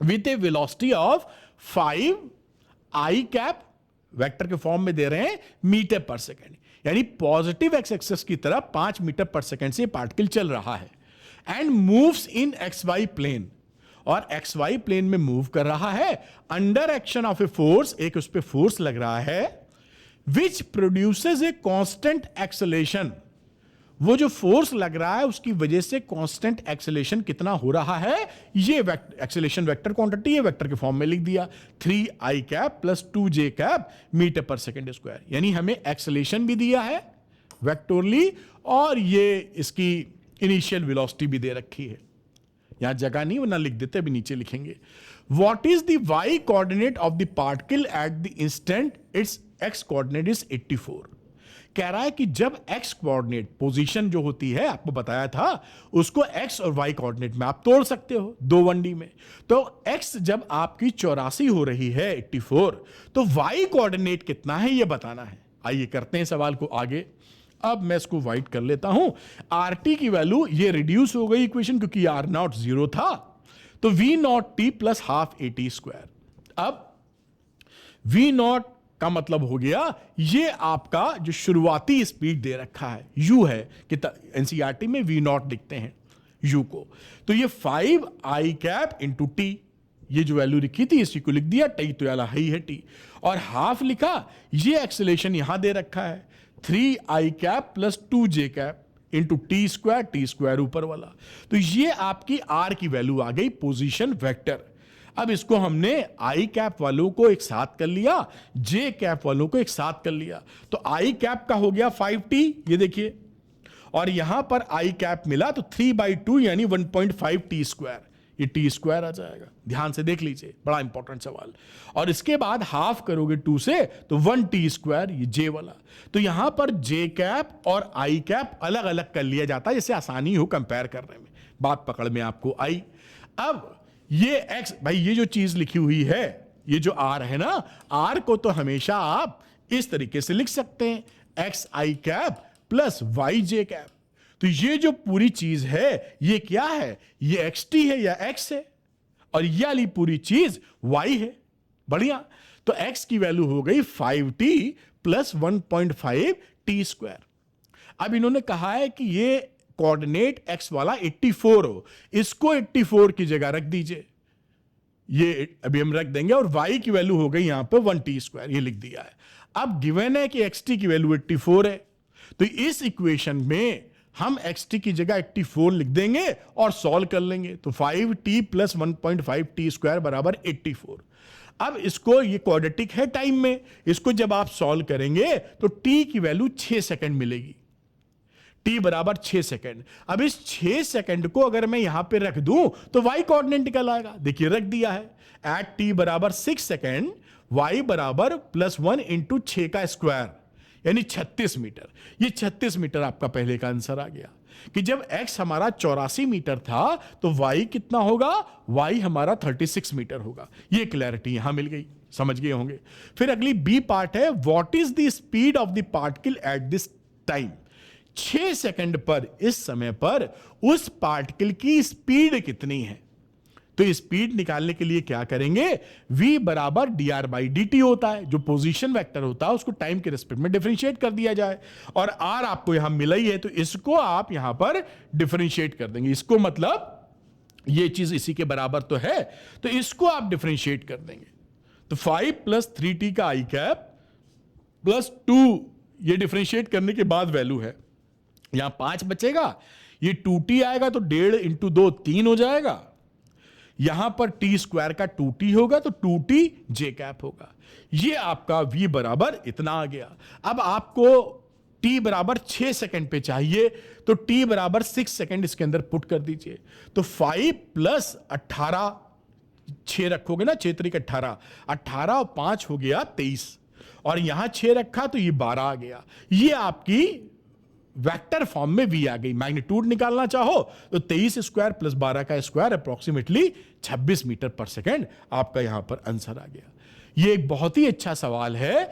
with A velocity of 5 i cap, vector के फॉर्म में दे रहे हैं, मीटर पर सेकेंड, यानी पॉजिटिव एक्स एक्सिस की तरफ 5 मीटर पर सेकेंड से पार्टिकल चल रहा है। And moves in XY plane, और XY प्लेन में मूव कर रहा है under action of a force, एक उस पर फोर्स लग रहा है, which produces a constant acceleration. वो जो फोर्स लग रहा है उसकी वजह से कांस्टेंट एक्सेलेरेशन कितना हो रहा है, ये एक्सेलेरेशन वेक्टर क्वांटिटी है, वेक्टर के फॉर्म में लिख दिया, 3i cap plus 2j cap metre पर सेकेंड स्क्वायर। यानी हमें एक्सेलेरेशन भी दिया है वेक्टोरली, और ये इसकी इनिशियल वेलोसिटी भी दे रखी है। यहां जगह नहीं, वरना लिख देते, अभी नीचे लिखेंगे। What is the y coordinate of the particle at the instant it's x coordinate is 84। कह रहा है कि जब x कोऑर्डिनेट पोजीशन जो होती है, आपको बताया था, उसको x और y कोऑर्डिनेट में आप तोड़ सकते हो 2 1D में। तो x जब आपकी 84 हो रही है 84, तो y कोऑर्डिनेट कितना है ये बताना है। आइए करते हैं सवाल को आगे। अब मैं इसको व्हाइट कर लेता हूं। RT की वैल्यू ये रिड्यूस हो गई इक्वेशन, क्योंकि R0 0 था, तो V0T plus half AT square. अब V0 का मतलब हो गया, ये आपका जो शुरुआती स्पीड दे रखा है u है, कि एनसीईआरटी में V0 लिखते हैं u को, तो ये 5i कैप इंटू टी, ये जो वैल्यू लिखी थी इसी को लिख दिया, टी तो याला ही है टी, और हाफ लिखा, ये एक्सेलेरेशन यहां दे रखा है 3i cap plus 2j cap into T square ऊपर वाला। तो ये आपकी r की वैल्यू आ गई, पोजीशन वेक्टर। अब इसको हमने i कैप वालों को एक साथ कर लिया, j कैप वालों को एक साथ कर लिया, तो i कैप का हो गया 5t, ये देखिए, और यहां पर i कैप मिला तो 3/2 यानी 1.5 टी स्क्वायर, ये टी स्क्वायर आ जाएगा। ध्यान से देख लीजिए, बड़ा इंपॉर्टेंट सवाल। और इसके बाद हाफ करोगे 2 से तो 1 टी स्क्वायर, ये जे वाला। तो यहां पर जे कैप और आई कैप अलग अलग कर लिया जाता है, जिससे आसानी हो कंपेयर करने में। बात पकड़ में आपको आई। अब ये एक्स, भाई ये जो चीज लिखी हुई है, ये जो आर है ना, आर को तो हमेशा आप इस तरीके से लिख सकते हैं, x i cap plus Y j cap. तो ये जो पूरी चीज है ये क्या है, ये एक्स टी है या एक्स है, और ये वाली पूरी चीज वाई है। बढ़िया, तो एक्स की वैल्यू हो गई 5t प्लस 1.5 टी स्क्वायर। अब इन्होंने कहा है कि ये कोऑर्डिनेट एक्स वाला 84 हो, इसको 84 की जगह रख दीजिए, ये अभी हम रख देंगे, और y की वैल्यू हो गई यहां पे 1 टी स्क्वायर, ये लिख दिया है। अब गिवन है कि xt की वैल्यू 84 है, तो इस इक्वेशन में हम xt की जगह 84 लिख देंगे और सॉल्व कर लेंगे, तो 5t प्लस 1.5 टी स्क्वायर बराबर 84। अब इसको, ये क्वाड्रेटिक है टाइम में, इसको जब आप सॉल्व करेंगे तो t की वैल्यू 6 सेकंड मिलेगी, t बराबर 6 सेकंड। अब इस 6 सेकंड को अगर मैं यहां पे रख दूं तो y कोऑर्डिनेट निकल आएगा, देखिए रख दिया है, एट t बराबर 6 सेकंड y बराबर +1 इंटू 6 का स्क्वायर, यानी 36 मीटर। ये 36 मीटर आपका पहले का आंसर आ गया। कि जब x हमारा 84 मीटर था तो y कितना होगा, y हमारा 36 मीटर होगा। ये क्लैरिटी यहां मिल गई, समझ गए होंगे। फिर अगली बी पार्ट है, what is the speed of the particle at this time. 6 second पर, इस समय पर उस पार्टिकल की स्पीड कितनी है। तो स्पीड निकालने के लिए क्या करेंगे, v बराबर dr बाई dt होता है, जो पोजीशन वेक्टर होता है उसको टाइम के रिस्पेक्ट में डिफरेंशिएट कर दिया जाए, और r आपको यहां मिला ही है तो इसको आप यहां पर डिफरेंशिएट कर देंगे। इसको मतलब ये चीज इसी के बराबर तो है, तो इसको आप डिफरेंशिएट कर देंगे। तो 5 प्लस 3t का आई कैप प्लस 2, ये डिफरेंशिएट करने के बाद वैल्यू है, यहां 5 बचेगा, ये 2t आएगा तो 1.5 इंटू 2 3 हो जाएगा, यहां पर टी स्क्वायर का 2t होगा तो 2t जे कैप होगा। ये आपका v बराबर इतना आ गया। अब आपको t बराबर 6 सेकंड पे चाहिए तो t बराबर 6 सेकंड इसके अंदर पुट कर दीजिए। तो 5 प्लस 18, 6 रखोगे ना, 6 तरीक 18, 18 और 5 हो गया 23, और यहां 6 रखा तो ये 12 आ गया। ये आपकी वेक्टर फॉर्म में v आ गई। मैग्नीट्यूड निकालना चाहो तो 23 स्क्वायर प्लस 12 का स्क्वायर अप्रोक्सीमेटली 26 मीटर पर सेकेंड आपका यहां पर आंसर आ गया। ये एक बहुत ही अच्छा सवाल है,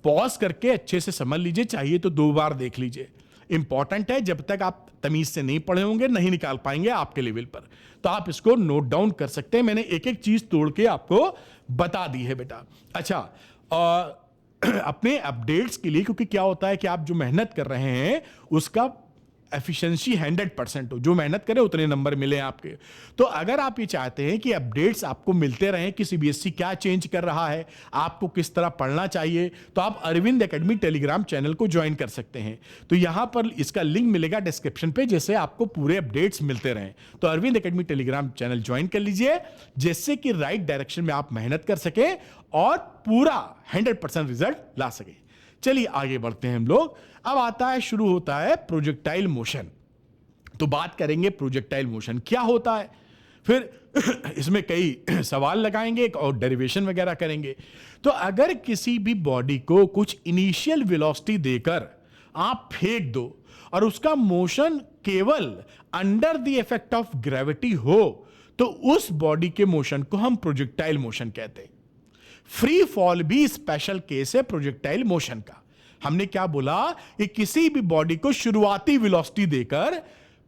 पॉज करके अच्छे से समझ लीजिए, चाहिए तो 2 बार देख लीजिए। इंपॉर्टेंट है, जब तक आप तमीज से नहीं पढ़े होंगे नहीं निकाल पाएंगे आपके लेवल पर, तो आप इसको नोट डाउन कर सकते हैं। मैंने एक एक चीज तोड़ के आपको बता दी है बेटा। अच्छा, अपने अपडेट्स के लिए, क्योंकि क्या होता है कि आप जो मेहनत कर रहे हैं उसका एफिशिएंसी 100% हो, जो मेहनत करें उतने नंबर मिले आपके। तो अगर आप ये चाहते हैं कि अपडेट्स आपको मिलते रहें कि सीबीएसई क्या चेंज कर रहा है, आपको किस तरह पढ़ना चाहिए, तो आप अरविंद एकेडमी टेलीग्राम चैनल को ज्वाइन कर सकते हैं। तो यहां पर इसका लिंक मिलेगा डिस्क्रिप्शन पे, जिससे आपको पूरे अपडेट्स मिलते रहें। तो Arvind Academy Telegram channel join कर लीजिए, जिससे कि राइट डायरेक्शन में आप मेहनत कर सकें और पूरा 100% रिजल्ट ला सकें। चलिए आगे बढ़ते हैं हम लोग। अब आता है, शुरू होता है प्रोजेक्टाइल मोशन। तो बात करेंगे प्रोजेक्टाइल मोशन क्या होता है, फिर इसमें कई सवाल लगाएंगे और डेरिवेशन वगैरह करेंगे। तो अगर किसी भी बॉडी को कुछ इनिशियल वेलोसिटी देकर आप फेंक दो और उसका मोशन केवल under the effect of gravity हो, तो उस बॉडी के मोशन को हम प्रोजेक्टाइल मोशन कहते हैं। फ्री फॉल भी स्पेशल केस है प्रोजेक्टाइल मोशन का। हमने क्या बोला कि किसी भी बॉडी को शुरुआती वेलोसिटी देकर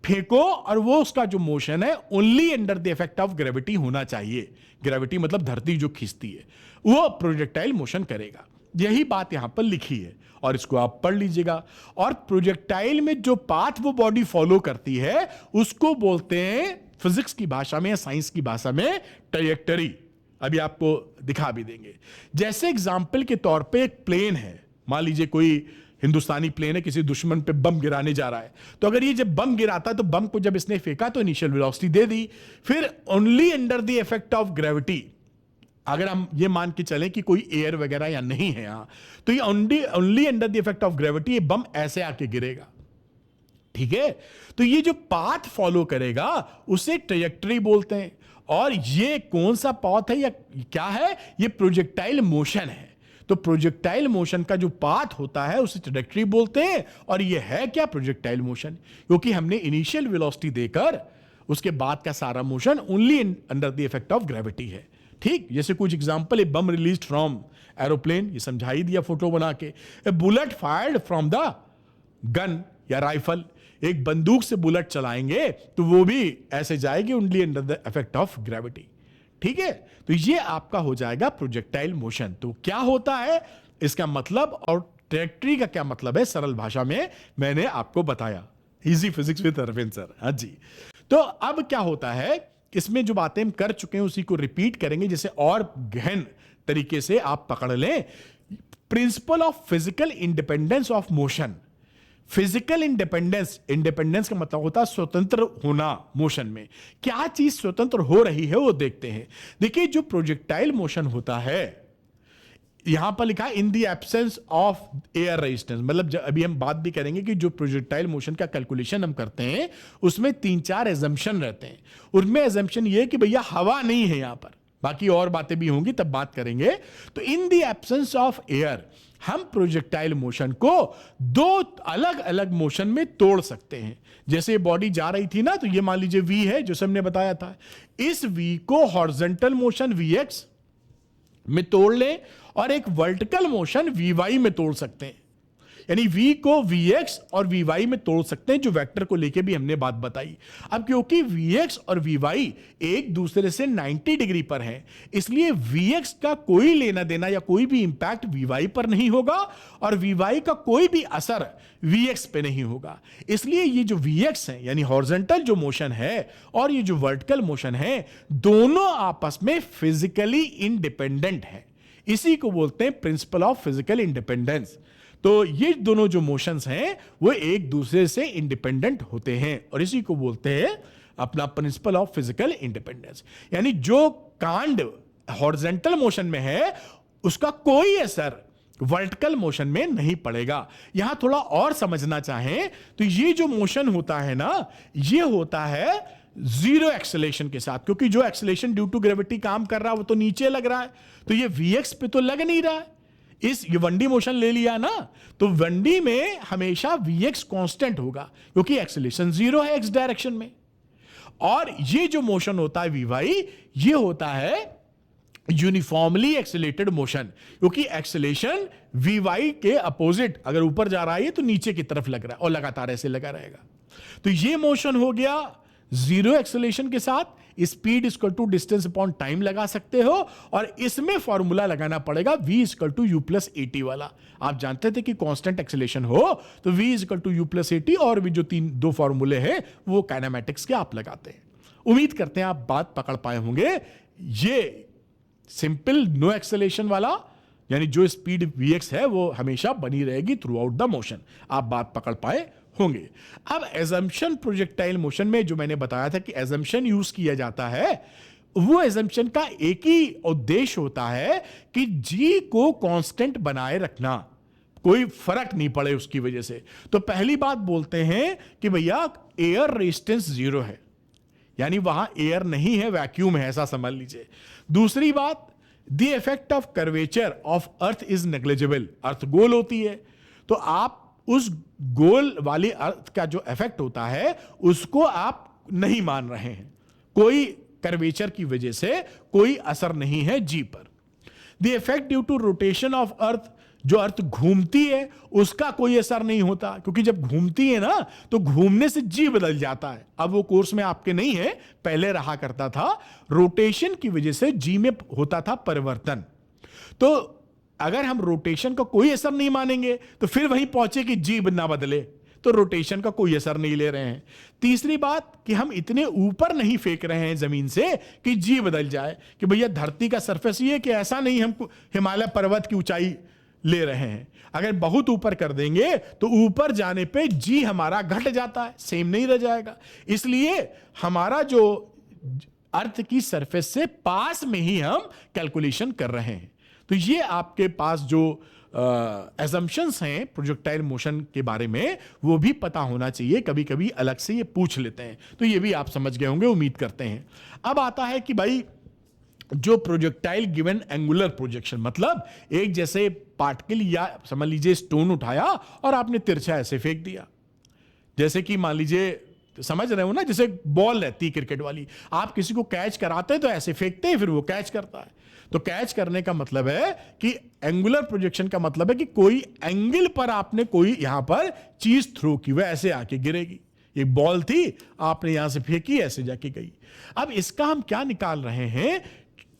फेंको और वो उसका जो मोशन है only under the effect of gravity होना चाहिए। ग्रेविटी मतलब धरती जो खींचती है, वो प्रोजेक्टाइल मोशन करेगा। यही बात यहां पर लिखी है और इसको आप पढ़ लीजिएगा। और प्रोजेक्टाइल में जो पाथ वो बॉडी फॉलो करती है उसको बोलते हैं फिजिक्स की भाषा में या साइंस की भाषा में ट्रैजेक्टरी। अभी आपको दिखा भी देंगे। जैसे एग्जाम्पल के तौर पे एक प्लेन है, मान लीजिए कोई हिंदुस्तानी प्लेन है, किसी दुश्मन पे बम गिराने जा रहा है। तो अगर ये जब बम गिराता तो बम को जब इसने फेंका तो इनिशियल वेलोसिटी दे दी, फिर only under the effect of gravity, अगर हम ये मान के चलें कि कोई एयर वगैरह या नहीं है यहां, तो ये only under the effect of gravity ये बम ऐसे आके गिरेगा। ठीक है, तो ये जो पाथ फॉलो करेगा उसे ट्रैजेक्टरी बोलते हैं। और ये कौन सा पाथ है या क्या है, ये प्रोजेक्टाइल मोशन है। तो प्रोजेक्टाइल मोशन का जो पाथ होता है उसे ट्रैजेक्टरी बोलते हैं। और ये है क्या, प्रोजेक्टाइल मोशन, क्योंकि हमने इनिशियल वेलोसिटी देकर उसके बाद का सारा motion only under the effect of gravity है। ठीक, जैसे कुछ एग्जांपल है, बम रिलीज्ड फ्रॉम एरोप्लेन, ये समझा ही दिया फोटो बना के। A bullet fired from the gun या राइफल, एक बंदूक से बुलेट चलाएंगे तो वो भी ऐसे जाएगी only under the effect of gravity. ठीक है, तो ये आपका हो जाएगा प्रोजेक्टाइल मोशन। तो क्या होता है इसका मतलब और ट्रैजेक्टरी का क्या मतलब है, सरल भाषा में मैंने आपको बताया। Easy physics with Arvind sir. हाँ जी, तो अब क्या होता है, इसमें जो बातें हम कर चुके हैं उसी को रिपीट करेंगे, जैसे और गहन तरीके से आप पकड़ लें। Principle of physical independence of motion. Physical independence, independence का मतलब होता है स्वतंत्र होना। मोशन में क्या चीज स्वतंत्र हो रही है वो देखते हैं। देखिए, जो प्रोजेक्टाइल मोशन होता है, यहां पर लिखा है in the absence of air resistance, मतलब अभी हम बात भी करेंगे कि जो प्रोजेक्टाइल मोशन का कैलकुलेशन हम करते हैं उसमें 3-4 एजम्पशन रहते हैं। उनमें एजम्पशन ये है कि भैया हवा नहीं है यहां पर, बाकी और बातें भी होंगी तब बात करेंगे। तो in the absence of air, हम प्रोजेक्टाइल मोशन को दो अलग अलग मोशन में तोड़ सकते हैं। जैसे बॉडी जा रही थी ना, तो ये मान लीजिए v है जो हमने बताया था, इस v को हॉरिजॉन्टल मोशन vx में तोड़ लें और एक वर्टिकल मोशन vy में तोड़ सकते हैं। यानी v को vx और vy में तोड़ सकते हैं, जो वेक्टर को लेके भी हमने बात बताई। अब क्योंकि vx और vy एक दूसरे से 90 डिग्री पर हैं, इसलिए vx का कोई लेना देना या कोई भी इंपैक्ट vy पर नहीं होगा और vy का कोई भी असर vx पे नहीं होगा। इसलिए ये जो vx है यानी हॉरिजॉन्टल जो मोशन है और ये जो वर्टिकल मोशन है, दोनों आपस में फिजिकली इंडिपेंडेंट है। इसी को बोलते हैं प्रिंसिपल ऑफ फिजिकल इंडिपेंडेंस। तो ये दोनों जो मोशंस हैं वो एक दूसरे से इंडिपेंडेंट होते हैं और इसी को बोलते हैं अपना प्रिंसिपल ऑफ फिजिकल इंडिपेंडेंस। यानी जो कांड हॉरिजॉन्टल मोशन में है उसका कोई असर वर्टिकल मोशन में नहीं पड़ेगा। यहां थोड़ा और समझना चाहें तो ये जो मोशन होता है ना, ये होता है जीरो एक्सेलेरेशन के साथ, क्योंकि जो एक्सेलेरेशन ड्यू टू ग्रेविटी काम कर रहा है वो तो नीचे लग रहा है, तो ये vx पे तो लग नहीं रहा है। ये 1D मोशन ले लिया ना, तो 1D में हमेशा vx कांस्टेंट होगा क्योंकि एक्सेलेरेशन जीरो है x डायरेक्शन में। और ये जो मोशन होता है vy, ये होता है यूनिफॉर्मली एक्सेलेटेड मोशन, क्योंकि एक्सेलेरेशन vy के अपोजिट अगर ऊपर जा रहा है तो नीचे की तरफ लग रहा है और लगातार ऐसे लगा रहेगा। तो ये मोशन हो गया जीरो एक्सेलेरेशन के साथ, speed equal to distance upon time लगा सकते हो और इसमें फॉर्मूला लगाना पड़ेगा v equal to u plus a t वाला। आप जानते थे कि कांस्टेंट एक्सेलेरेशन हो तो v equal to u plus a t और भी जो दो फॉर्मूले हैं वो काइनेमैटिक्स के आप लगाते हैं। उम्मीद करते हैं आप बात पकड़ पाए होंगे। ये सिंपल नो एक्सेलेरेशन वाला यानी जो स्पीड vx है वो हमेशा बनी रहेगी थ्रू आउट द मोशन, आप बात पकड़ पाए होंगे। अब एजम्पशन प्रोजेक्टाइल मोशन में जो मैंने बताया था कि एजम्पशन यूज किया जाता है, वो एजम्पशन का एक ही उद्देश्य होता है कि जी को कांस्टेंट बनाए रखना, कोई फर्क नहीं पड़े उसकी वजह से। तो पहली बात बोलते हैं कि भैया एयर रेजिस्टेंस जीरो है, यानी वहां एयर नहीं है, वैक्यूम है, ऐसा समझ लीजिए। दूसरी बात, the effect of curvature of earth is negligible. Earth गोल होती है तो आप उस गोल वाली अर्थ का जो इफेक्ट होता है उसको आप नहीं मान रहे हैं, कोई कर्वेचर की वजह से कोई असर नहीं है जी पर। The effect due to rotation of earth, जो अर्थ घूमती है उसका कोई असर नहीं होता, क्योंकि जब घूमती है ना तो घूमने से जी बदल जाता है। अब वो कोर्स में आपके नहीं है, पहले रहा करता था। रोटेशन की वजह से जी में होता था परिवर्तन। तो अगर हम रोटेशन का कोई असर नहीं मानेंगे तो फिर वहीं पहुंचे कि जी ना बदले, तो रोटेशन का कोई असर नहीं ले रहे हैं। तीसरी बात कि हम इतने ऊपर नहीं फेंक रहे हैं जमीन से कि जी बदल जाए, कि भैया धरती का सरफेस ये कि ऐसा नहीं हम हिमालय पर्वत की ऊंचाई ले रहे हैं। अगर बहुत ऊपर कर देंगे तो ऊपर जाने पे जी हमारा घट जाता है, सेम नहीं रह जाएगा। इसलिए हमारा जो अर्थ की सरफेस से पास में ही हम कैलकुलेशन कर रहे हैं। तो ये आपके पास जो एजम्पशंस हैं प्रोजेक्टाइल मोशन के बारे में वो भी पता होना चाहिए, कभी कभी अलग से ये पूछ लेते हैं, तो ये भी आप समझ गए होंगे, उम्मीद करते हैं। अब आता है कि भाई जो प्रोजेक्टाइल गिवन एंगुलर प्रोजेक्शन, मतलब एक जैसे पार्टिकल या समझ लीजिए स्टोन उठाया और आपने तिरछा ऐसे फेंक दिया, जैसे कि मान लीजिए समझ रहे हो ना, जैसे बॉल रहती है क्रिकेट वाली, आप किसी को कैच कराते हैं तो ऐसे फेंकते हैं फिर वो कैच करता है। तो कैच करने का मतलब है कि एंगुलर प्रोजेक्शन का मतलब है कि कोई एंगल पर आपने कोई यहां पर चीज थ्रो की, वह ऐसे आके गिरेगी। एक बॉल थी, आपने यहां से फेंकी, ऐसे जाके गई। अब इसका हम क्या निकाल रहे हैं,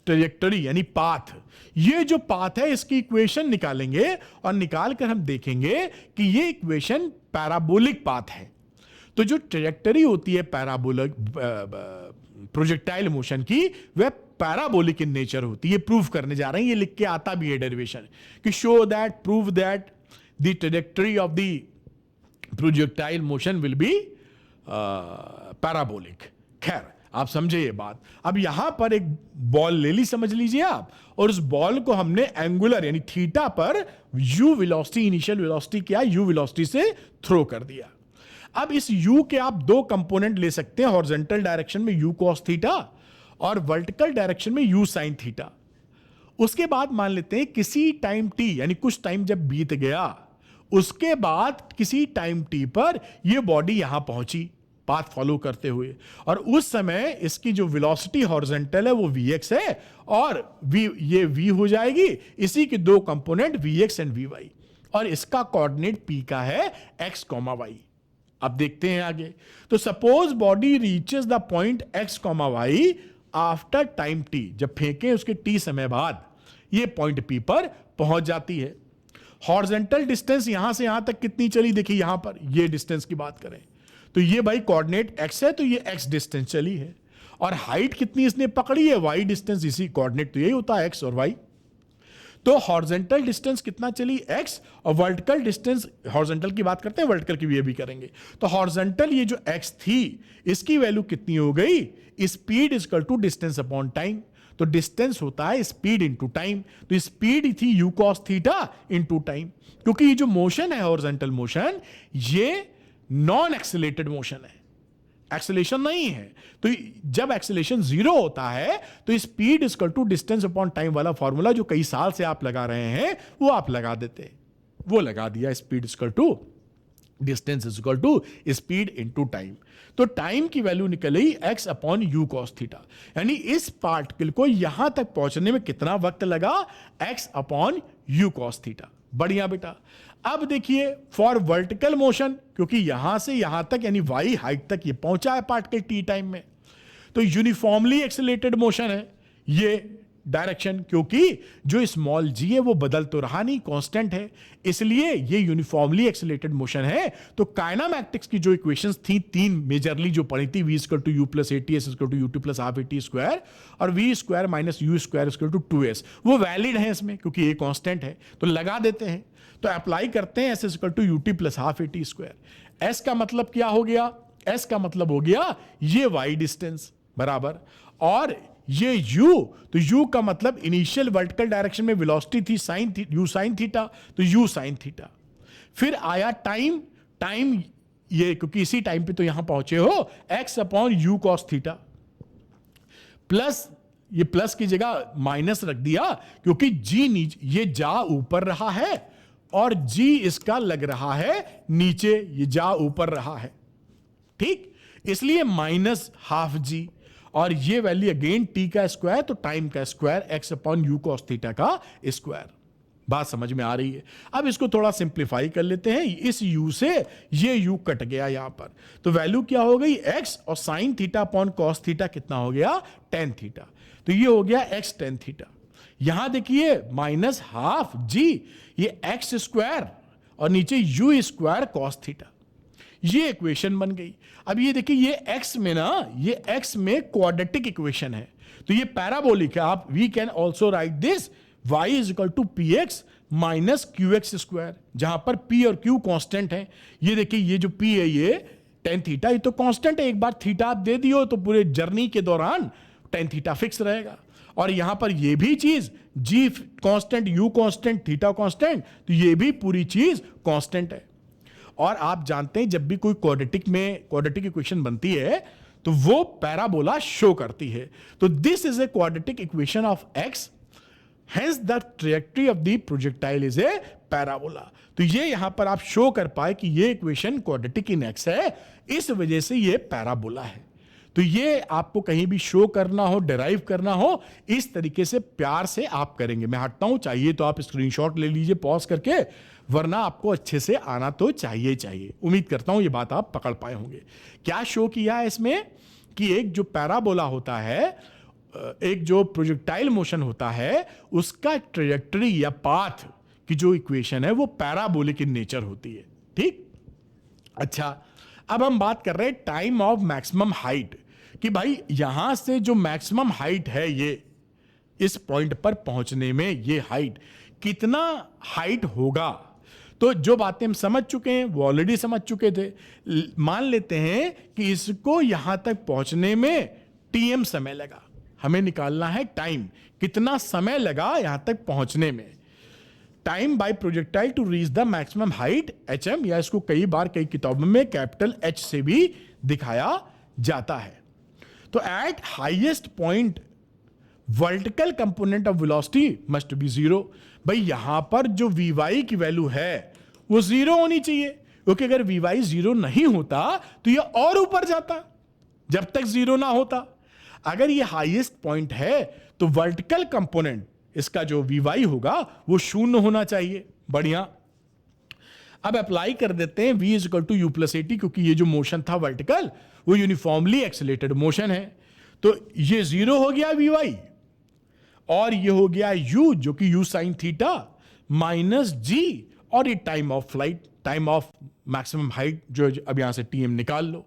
ट्रेजेक्टरी यानी पाथ। ये जो पाथ है इसकी इक्वेशन निकालेंगे और निकाल कर हम देखेंगे कि ये इक्वेशन पैराबोलिक पाथ है। तो जो ट्रेजेक्टरी होती है पैराबोलिक प्रोजेक्टाइल मोशन की, वह पैराबोलिक इन नेचर होती है। प्रूव करने जा रहे हैं, ये लिख के आता भी है डेरिवेशन कि show that, prove that the trajectory of the projectile motion will be parabolic. खैर आप समझे ये बात। अब यहां पर एक बॉल ले ली, समझ लीजिए आप, और उस बॉल को हमने एंगुलर यानी थीटा पर यू वेलोसिटी, इनिशियल वेलोसिटी क्या, यू वेलोसिटी से थ्रो कर दिया। अब इस u के आप दो कंपोनेंट ले सकते हैं, हॉरिजॉन्टल डायरेक्शन में u cos थीटा और वर्टिकल डायरेक्शन में u sin थीटा। उसके बाद मान लेते हैं किसी टाइम t यानी कुछ टाइम जब बीत गया, उसके बाद किसी टाइम t पर यह बॉडी यहां पहुंची पाथ फॉलो करते हुए, और उस समय इसकी जो वेलोसिटी हॉरिजॉन्टल है वो vx है और ये v हो जाएगी, इसी के दो कंपोनेंट vx एंड vy, और इसका कोऑर्डिनेट p का है x, y। अब देखते हैं आगे। तो suppose body reaches the point x, y after time t, जब फेंके उसके t समय बाद ये पॉइंट p पर पहुंच जाती है। हॉरिजॉन्टल डिस्टेंस यहां से यहां तक कितनी चली, देखिए यहां पर ये डिस्टेंस की बात करें तो ये भाई कोऑर्डिनेट x है, तो ये x डिस्टेंस चली है, और हाइट कितनी इसने पकड़ी है, y डिस्टेंस, इसी कोऑर्डिनेट तो यही होता है x और y। तो हॉरिजॉन्टल डिस्टेंस कितना चली x, और वर्टिकल डिस्टेंस, हॉरिजॉन्टल की बात करते हैं, वर्टिकल की भी करेंगे। तो हॉरिजॉन्टल ये जो x थी इसकी वैल्यू कितनी हो गई, speed is equal to distance upon time. तो डिस्टेंस होता है स्पीड इनटू टाइम, तो स्पीड थी u cos theta into time, क्योंकि ये जो मोशन है हॉरिजॉन्टल मोशन ये नॉन एक्सेलेरेटेड मोशन है, एक्सेलेरेशन नहीं है। तो जब एक्सेलेरेशन 0 होता है तो speed is equal to distance upon time वाला फॉर्मूला जो कई साल से आप लगा रहे हैं वो आप लगा देते, वो लगा दिया, speed is equal to distance is equal to speed into time. तो टाइम की वैल्यू निकली x upon u cos theta, यानी इस पार्टिकल को यहां तक पहुंचने में कितना वक्त लगा, x upon u cos theta. बढ़िया बेटा। अब देखिए फॉर वर्टिकल मोशन, क्योंकि यहां से यहां तक यानी y हाइट तक ये पहुंचा है पार्टिकल t टाइम में, तो यूनिफॉर्मली एक्सेलरेटेड मोशन है ये डायरेक्शन, क्योंकि जो स्मॉल g है वो बदल तो रहा नहीं, कांस्टेंट है, इसलिए ये यूनिफॉर्मली एक्सेलरेटेड मोशन है। तो काइनेमैटिक्स की जो इक्वेशंस थी तीन मेजरली जो पढ़ी थी, v equal to u plus a t s equal to u two plus half a t square और v square minus u square equal to 2s, वो वैलिड है इसमें क्योंकि ये कांस्टेंट है, तो लगा देते हैं। तो अप्लाई करते हैं s equal to u t plus half a t square. s का मतलब क्या हो गया, s का मतलब हो गया ये y डिस्टेंस बराबर, और ये u, तो u का मतलब इनिशियल वर्टिकल डायरेक्शन में वेलोसिटी थी साइन u साइन थीटा, तो u साइन थीटा। फिर आया टाइम, टाइम ये क्योंकि इसी टाइम पे तो यहां पहुंचे हो, x upon u cos theta, plus ये प्लस की जगह माइनस रख दिया क्योंकि g नीचे ये जा ऊपर रहा है और g इसका लग रहा है नीचे, ये जा ऊपर रहा है, ठीक, इसलिए माइनस हाफ g, और ये वैल्यू अगेन t का स्क्वायर तो टाइम का square x upon u cos theta का स्क्वायर। बात समझ में आ रही है। अब इसको थोड़ा सिंप्लीफाई कर लेते हैं, इस u से ये u कट गया यहां पर, तो वैल्यू क्या हो गई x, और sign theta upon cos theta कितना हो गया, टेन थीटा, तो ये हो गया x टेन थीटा। यहां देखिए माइनस हाफ g, ये x स्क्वायर और नीचे u स्क्वायर कॉस थीटा, ये इक्वेशन बन गई। अब ये देखिए ये x में ना, ये x में क्वाड्रेटिक इक्वेशन है, तो ये पैराबोलिक है। आप we can also write this y is equal to p x minus q x square, जहां पर p और q कांस्टेंट है। ये देखिए ये जो p है ये टेन थीटा, ये तो कांस्टेंट है, एक बार थीटा आप दे दियो तो पूरे जर्नी के दौरान टेन थीटा फिक्स रहेगा। और यहां पर ये भी चीज g constant, u constant, theta constant, तो ये भी पूरी चीज कांस्टेंट है। और आप जानते हैं जब भी कोई क्वाड्रेटिक इक्वेशन बनती है तो वो पैराबोला शो करती है। तो this is a quadratic equation of x, hence the trajectory of the projectile is a parabola. तो ये यहां पर आप शो कर पाए कि ये इक्वेशन क्वाड्रेटिक इन x है, इस वजह से ये पैराबोला है। तो ये आपको कहीं भी शो करना हो, डिराइव करना हो, इस तरीके से प्यार से आप करेंगे। मैं हटता हूं, चाहिए तो आप स्क्रीनशॉट ले लीजिए पॉज करके, वरना आपको अच्छे से आना तो चाहिए। उम्मीद करता हूं ये बात आप पकड़ पाए होंगे। क्या शो किया है इसमें कि एक जो पैराबोला होता है, एक जो प्रोजेक्टाइल मोशन होता है, उसका ट्रैजेक्टरी या पाथ की जो इक्वेशन है वो पैराबोलिक इन नेचर होती है, ठीक। अच्छा, अब हम बात कर रहे हैं टाइम ऑफ मैक्सिमम हाइट, कि भाई यहां से जो मैक्सिमम हाइट है ये इस पॉइंट पर पहुंचने में ये हाइट कितना हाइट होगा। तो जो बातें हम समझ चुके हैं वो ऑलरेडी समझ चुके थे। मान लेते हैं कि इसको यहां तक पहुंचने में टीएम समय लगा, हमें निकालना है टाइम, कितना समय लगा यहां तक पहुंचने में। Time by projectile to reach the maximum height h m, या इसको कई बार कई किताबों में कैपिटल एच से भी दिखाया जाता है। तो eight highest point vertical component of velocity must be zero. भाई यहां पर जो वी की वैल्यू है वो जीरो होनी चाहिए, क्योंकि अगर वी जीरो नहीं होता तो ये और ऊपर जाता जब तक जीरो ना होता। अगर ये हाईएस्ट पॉइंट है तो वर्टिकल कंपोनेंट इसका जो वी होगा वो शून्य होना चाहिए। बढ़िया, अब अप्लाई कर देते हैं v is equal to u plus a t, क्योंकि ये जो मोशन था वर्टिकल वो यूनिफॉर्मली एक्सेलेरेटेड मोशन है, तो ये जीरो हो गया वी और ये हो गया u जो कि u sine theta minus g, और ये time of flight, time of maximum height जो अब यहां से टीएम निकाल लो,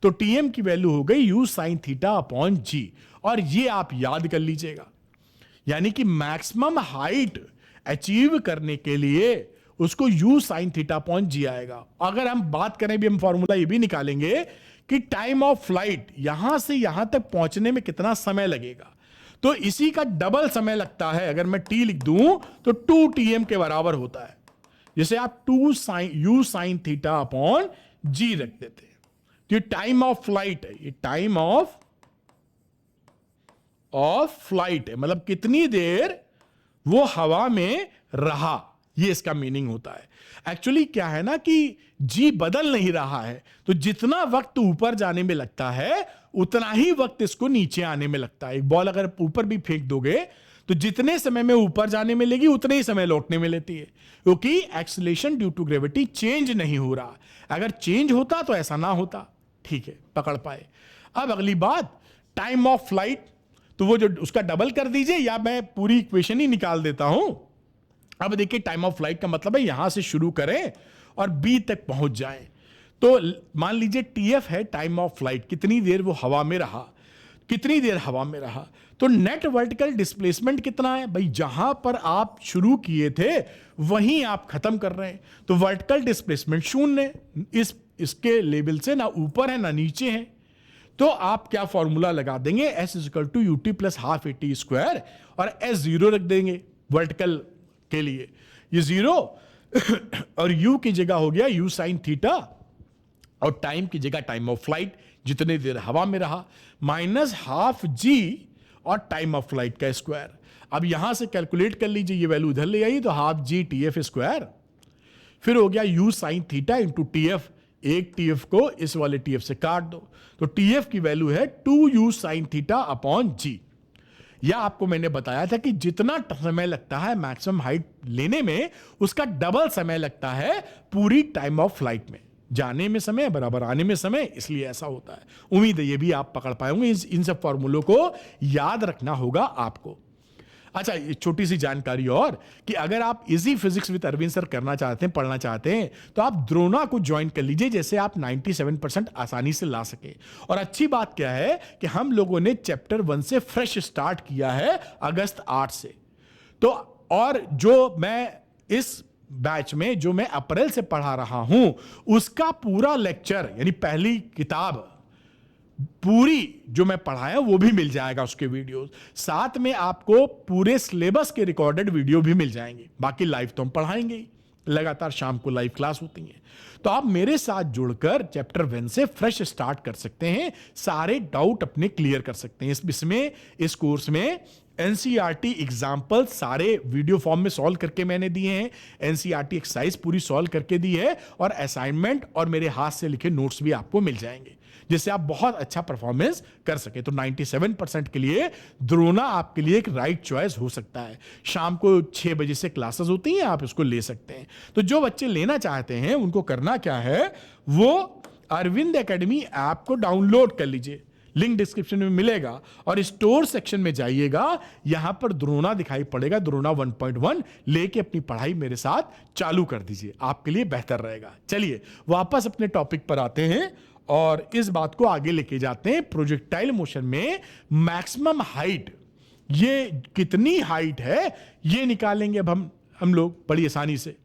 तो टीएम की वैल्यू हो गई u sine theta upon g, और ये आप याद कर लीजिएगा, यानी कि मैक्सिमम हाइट अचीव करने के लिए उसको u साइन थीटा अपॉन जी आएगा। अगर हम बात करें भी, हम फॉर्मूला ये भी निकालेंगे कि टाइम ऑफ फ्लाइट यहां से यहां तक पहुंचने में कितना समय लगेगा, तो इसी का डबल समय लगता है। अगर मैं t लिख दूं तो 2tm के बराबर होता है, जैसे आप u साइन थीटा अपॉन जी रख देते हैं, तो ये टाइम ऑफ फ्लाइट है, ये टाइम ऑफ फ्लाइट है, मतलब कितनी देर वो हवा में रहा, ये इसका मीनिंग होता है। एक्चुअली क्या है ना कि जी बदल नहीं रहा है, तो जितना वक्त ऊपर जाने में लगता है उतना ही वक्त इसको नीचे आने में लगता है। एक बॉल अगर ऊपर भी फेंक दोगे तो जितने समय में ऊपर जाने में लेगी उतने ही समय लौटने में लेती है, क्योंकि acceleration due to gravity change नहीं हो रहा। अगर चेंज होता तो ऐसा ना होता। ठीक है, पकड़ पाए। अब अगली बात, टाइम ऑफ फ्लाइट, तो वो जो उसका डबल कर दीजिए, या मैं पूरी इक्वेशन ही निकाल देता हूं। अब देखिए, टाइम ऑफ फ्लाइट का मतलब है यहां से शुरू करें और बी तक पहुंच जाएं। तो मान लीजिए टीएफ है टाइम ऑफ फ्लाइट, कितनी देर वो हवा में रहा, कितनी देर हवा में रहा। तो नेट वर्टिकल डिस्प्लेसमेंट कितना है भाई, जहां पर आप शुरू किए थे वहीं आप खत्म कर रहे हैं, तो वर्टिकल डिस्प्लेसमेंट शून्य, इसके लेवल से ना ऊपर है ना नीचे है। तो आप क्या फॉर्मूला लगा देंगे, s equal to u t plus half a t square, और एस जीरो रख देंगे वर्टिकल के लिए, ये जीरो और u की जगह हो गया u साइन थीटा, और टाइम की जगह टाइम ऑफ फ्लाइट जितने देर हवा में रहा, माइनस हाफ g और टाइम ऑफ फ्लाइट का स्क्वायर। अब यहां से कैलकुलेट कर लीजिए, ये वैल्यू उधर ले आई तो हाफ g टीएफ स्क्वायर, फिर हो गया u sine theta into TF, एक टीएफ को इस वाले टीएफ से काट दो, तो टीएफ की वैल्यू है 2u sine theta upon g. या आपको मैंने बताया था कि जितना समय लगता है मैक्सिमम हाइट लेने में, उसका डबल समय लगता है पूरी टाइम ऑफ फ्लाइट में। जाने में समय बराबर आने में समय, इसलिए ऐसा होता है। उम्मीद है ये भी आप पकड़ पाएंगे। इन सब फॉर्मूलों को याद रखना होगा आपको। अच्छा, ये छोटी सी जानकारी और कि अगर आप easy physics with Arvind sir करना चाहते हैं, पढ़ना चाहते हैं, तो आप द्रोणा को ज्वाइन कर लीजिए, जैसे आप 97% आसानी से ला सके। और अच्छी बात क्या है कि हम लोगों ने चैप्टर 1 से फ्रेश स्टार्ट किया है अगस्त 8 से। तो और जो मैं इस बैच में जो मैं अप्रैल से पढ़ा रहा हूं, उसका पूरा लेक्चर यानी पहली किताब पूरी जो मैं पढ़ाया वो भी मिल जाएगा, उसके वीडियोस। साथ में आपको पूरे सिलेबस के रिकॉर्डेड वीडियो भी मिल जाएंगे। बाकी लाइव तो हम पढ़ाएंगे ही, लगातार शाम को लाइव क्लास होती है। तो आप मेरे साथ जुड़कर चैप्टर 1 से फ्रेश स्टार्ट कर सकते हैं, सारे डाउट अपने क्लियर कर सकते हैं। इसमें इस कोर्स में एनसीईआरटी एग्जाम्पल सारे वीडियो फॉर्म में सॉल्व करके मैंने दिए हैं, एनसीईआरटी एक्सरसाइज पूरी सॉल्व करके दी है, और असाइनमेंट और मेरे हाथ से लिखे नोट्स भी आपको मिल जाएंगे, जिससे आप बहुत अच्छा परफॉर्मेंस कर सके। तो 97% के लिए द्रोणा आपके लिए एक राइट चॉइस हो सकता है। शाम को 6 बजे से क्लासेस होती हैं, आप इसको ले सकते हैं। तो जो बच्चे लेना चाहते हैं उनको करना क्या है, वो अरविंद एकेडमी ऐप को डाउनलोड कर लीजिए, लिंक डिस्क्रिप्शन में मिलेगा, और स्टोर सेक्शन में जाइएगा, यहां पर द्रोणा दिखाई पड़ेगा, द्रोणा 1.1 लेके अपनी पढ़ाई मेरे साथ चालू कर दीजिए, आपके लिए बेहतर रहेगा। चलिए वापस अपने टॉपिक पर आते हैं और इस बात को आगे लेके जाते हैं। प्रोजेक्टाइल मोशन में मैक्सिमम हाइट, ये कितनी हाइट है ये निकालेंगे अब हम लोग बड़ी आसानी से।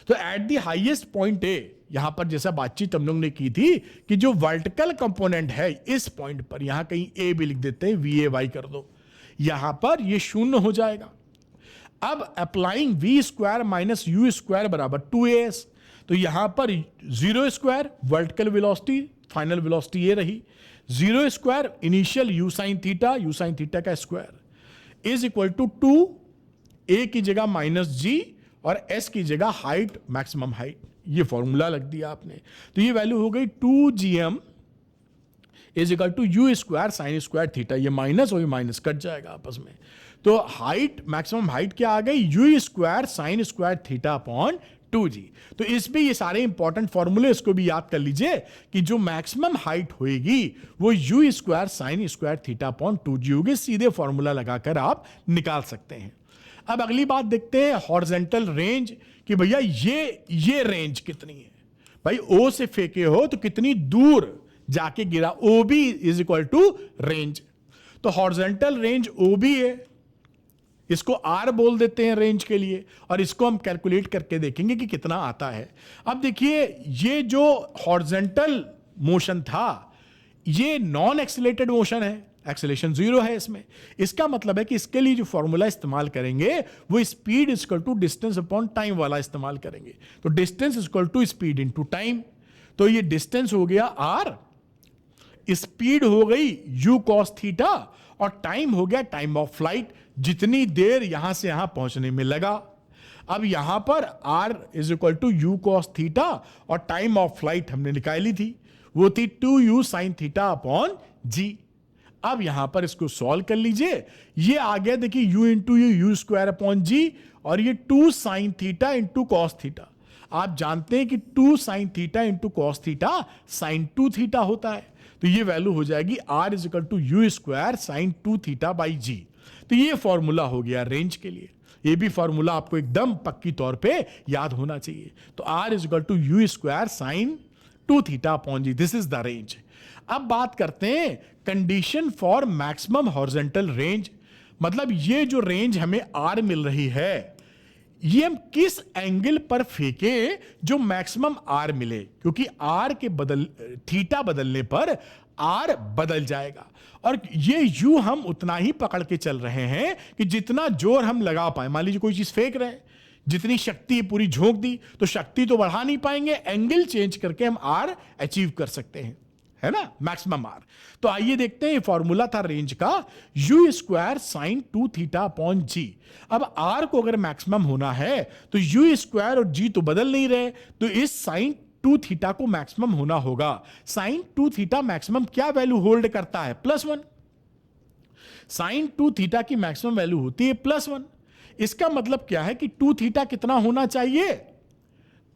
तो at the highest point A, यहां पर जैसा बातचीत हम लोग ने की थी कि जो वर्टिकल कंपोनेंट है इस पॉइंट पर, यहां कहीं ए भी लिख देते हैं, वी ए वाई कर दो, यहां पर ये शून्य हो जाएगा। अब applying v square minus u square बराबर 2as, तो यहां पर 0 square vertical velocity, final velocity ये रही, zero square initial u sine theta का square is equal to 2 a की जगह माइनस जी और एस की जगह हाइट, मैक्सिमम हाइट, ये फॉर्मूला लग दिया आपने। तो ये वैल्यू हो गई 2gm is equal to u square sine square theta. ये माइनस और ये माइनस कट जाएगा आपस में, तो हाइट, मैक्सिमम हाइट क्या आ गई, you square sine square theta upon 2g। तो इसमें ये सारे इंपॉर्टेंट फॉर्मूले, इसको भी याद कर लीजिए कि जो मैक्सिमम हाइट होगी वो you square sine square theta upon 2g होगी। सीधे फॉर्मूला लगाकर आप निकाल सकते हैं। अब अगली बात देखते हैं हॉरिजॉन्टल रेंज, कि भैया ये रेंज कितनी है। भाई ओ से फेंके हो तो कितनी दूर जाके गिरा, O B is equal to range. तो हॉरिजॉन्टल रेंज ओ बी है, इसको आर बोल देते हैं रेंज के लिए, और इसको हम कैलकुलेट करके देखेंगे कि कितना आता है। अब देखिए, ये जो हॉरिजॉन्टल मोशन था ये नॉन एक्सीलरेटेड मोशन है, एक्सेलेरेशन 0 है इसमें। इसका मतलब है कि इसके लिए जो फॉर्मूला इस्तेमाल करेंगे वो speed equal to distance upon time वाला इस्तेमाल करेंगे। तो distance equal to speed into time. तो ये डिस्टेंस हो गया आर, स्पीड हो गई u cos थीटा, और टाइम हो गया टाइम ऑफ फ्लाइट, जितनी देर यहां से यहां पहुंचने में लगा। अब यहां पर r is equal to u cos theta और टाइम ऑफ फ्लाइट हमने निकाली थी, वो थी 2u sin theta upon g। अब यहां पर इसको सॉल्व कर लीजिए, ये आ गया देखिए u into u square upon g, और ये 2 sin theta into cos theta. आप जानते हैं कि 2 sin theta into cos theta sin 2 theta होता है। तो ये वैल्यू हो जाएगी r is equal to u square sine 2 theta by g. तो ये फॉर्मूला हो गया रेंज के लिए। ये भी फॉर्मूला आपको एकदम पक्की तौर पे याद होना चाहिए। तो r is equal to u square sine 2 theta upon g, this is the range. अब बात करते हैं condition for maximum horizontal range, मतलब ये जो रेंज हमें r मिल रही है ये हम किस एंगल पर फेंके जो मैक्सिमम r मिले, क्योंकि r के थीटा बदलने पर r बदल जाएगा, और ये u हम उतना ही पकड़ के चल रहे हैं कि जितना जोर हम लगा पाए। मान लीजिए कोई चीज फेंक रहे हैं, जितनी शक्ति पूरी झोंक दी तो शक्ति तो बढ़ा नहीं पाएंगे, एंगल चेंज करके हम r अचीव कर सकते हैं, है ना, मैक्सिमम r। तो आइए देखते हैं, फॉर्मूला था रेंज का u square sine 2 theta upon g. अब r को अगर मैक्सिमम होना है तो यू स्क्वायर और g तो बदल नहीं रहे, तो इस साइन 2 थीटा को मैक्सिमम होना होगा। साइन 2 थीटा मैक्सिमम क्या वैल्यू होल्ड करता है, +1। साइन 2 थीटा की मैक्सिमम वैल्यू होती है +1। इसका मतलब क्या है कि 2 थीटा कितना होना चाहिए,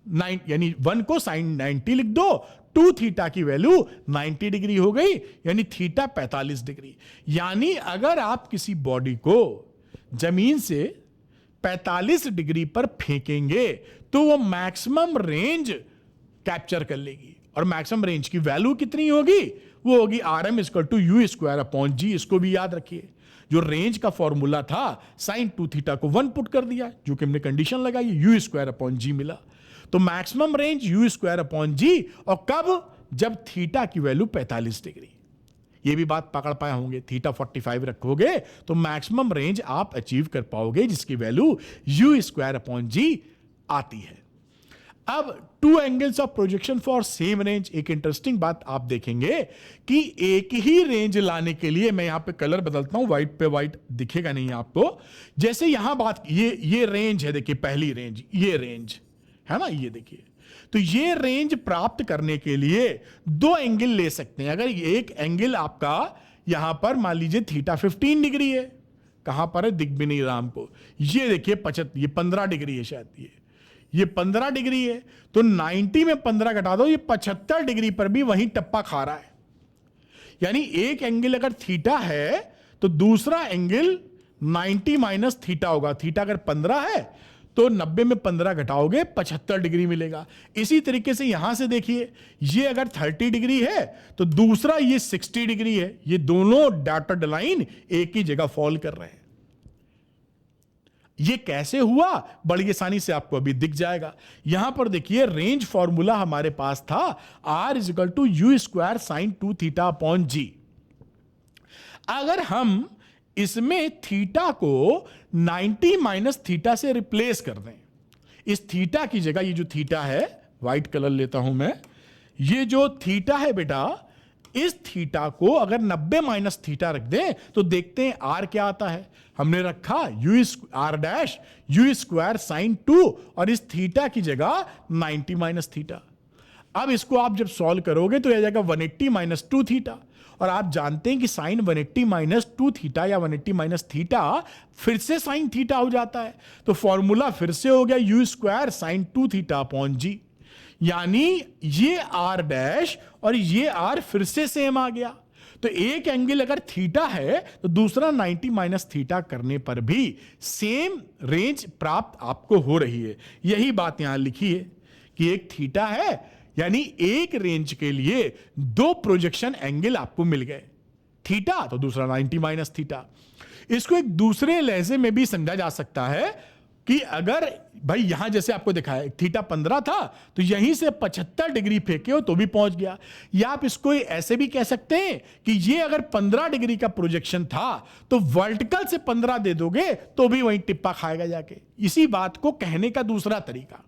9, यानी 1 को साइन 90 लिख दो, 2 थीटा की वैल्यू 90 डिग्री हो गई, यानी थीटा 45 डिग्री। यानी अगर आप किसी बॉडी को जमीन से 45 डिग्री पर फेंकेंगे तो वो मैक्सिमम रेंज कैप्चर कर लेगी, और मैक्सिमम रेंज की वैल्यू कितनी होगी, वो होगी rm equal to u square upon g. इसको भी याद रखिए, जो रेंज का फॉर्मूला था साइन 2 थीटा को 1 पुट कर दिया, जो कि हमने कंडीशन लगाई, यू स्क्वायर अपॉन जी मिला। तो maximum range u square upon g, और कब, जब थीटा की वैल्यू 45 डिग्री। ये भी बात पकड़ पाए होंगे, थीटा 45 रखोगे तो मैक्सिमम रेंज आप अचीव कर पाओगे, जिसकी वैल्यू यू स्क्वायर अपॉन जी आती है। अब 2 angles of projection for same range. एक इंटरेस्टिंग बात आप देखेंगे कि एक ही रेंज लाने के लिए, मैं यहां पे कलर बदलता हूं, व्हाइट पे व्हाइट दिखेगा नहीं आपको। जैसे यहां बात, ये रेंज है, देखिए पहली रेंज, ये रेंज है ना, ये देखिए। तो ये रेंज प्राप्त करने के लिए 2 एंगल ले सकते हैं। अगर एक एंगल आपका यहां पर मान लीजिए थीटा 15 डिग्री है, कहां पर है दिख भी नहीं रहा हमको, ये देखिए 75, ये 15 डिग्री है शायद, ये 15 डिग्री है, तो 90 में 15 घटा दो, ये 75 डिग्री पर भी वहीं टप्पा खा रहा है। यानी एक एंगल अगर थीटा है तो दूसरा एंगल 90 माइनस थीटा होगा। थीटा अगर 15 है तो 90 में 15 घटाओगे 75 डिग्री मिलेगा। इसी तरीके से यहां से देखिए, ये अगर 30 डिग्री है तो दूसरा ये 60 डिग्री है। ये दोनों डॉटेड लाइन एक ही जगह फॉल कर रहे हैं। ये कैसे हुआ, बड़ी आसानी से आपको अभी दिख जाएगा। यहां पर देखिए रेंज फॉर्मूला हमारे पास था r is equal to u square sine 2 theta upon g. अगर हम इसमें थीटा को 90 माइनस थीटा से रिप्लेस कर दें, इस थीटा की जगह ये जो थीटा है, व्हाइट कलर लेता हूं मैं, ये जो थीटा है बेटा, इस थीटा को अगर 90 माइनस थीटा रख दें तो देखते हैं आर क्या आता है। हमने रखा u r dash u square sine 2 और इस थीटा की जगह 90 माइनस थीटा। अब इसको आप जब सॉल्व करोगे तो यह जाएगा 180 माइनस 2 थीटा, और आप जानते हैं कि साइन 180 माइनस 2 थीटा या 180 माइनस थीटा फिर से साइन थीटा हो जाता है। तो फॉर्मूला फिर से हो गया u square sine 2 theta upon g, यानी ये आर डैश और ये आर फिर से सेम आ गया। तो एक एंगल अगर थीटा है तो दूसरा 90 माइनस थीटा करने पर भी सेम रेंज प्राप्त आपको हो रही है। यही बात यहां लिखी है कि एक थीटा है यानी एक रेंज के लिए दो प्रोजेक्शन एंगल आपको मिल गए, थीटा तो दूसरा 90 माइनस थीटा। इसको एक दूसरे लहजे में भी समझा जा सकता है कि अगर भाई यहां जैसे आपको दिखाया थीटा 15 था तो यहीं से 75 डिग्री फेंके हो तो भी पहुंच गया, या आप इसको ऐसे भी कह सकते हैं कि ये अगर 15 डिग्री का प्रोजेक्शन था तो वर्टिकल से 15 दे दोगे तो भी वहीं टिप्पा खाएगा जाके। इसी बात को कहने का दूसरा तरीका,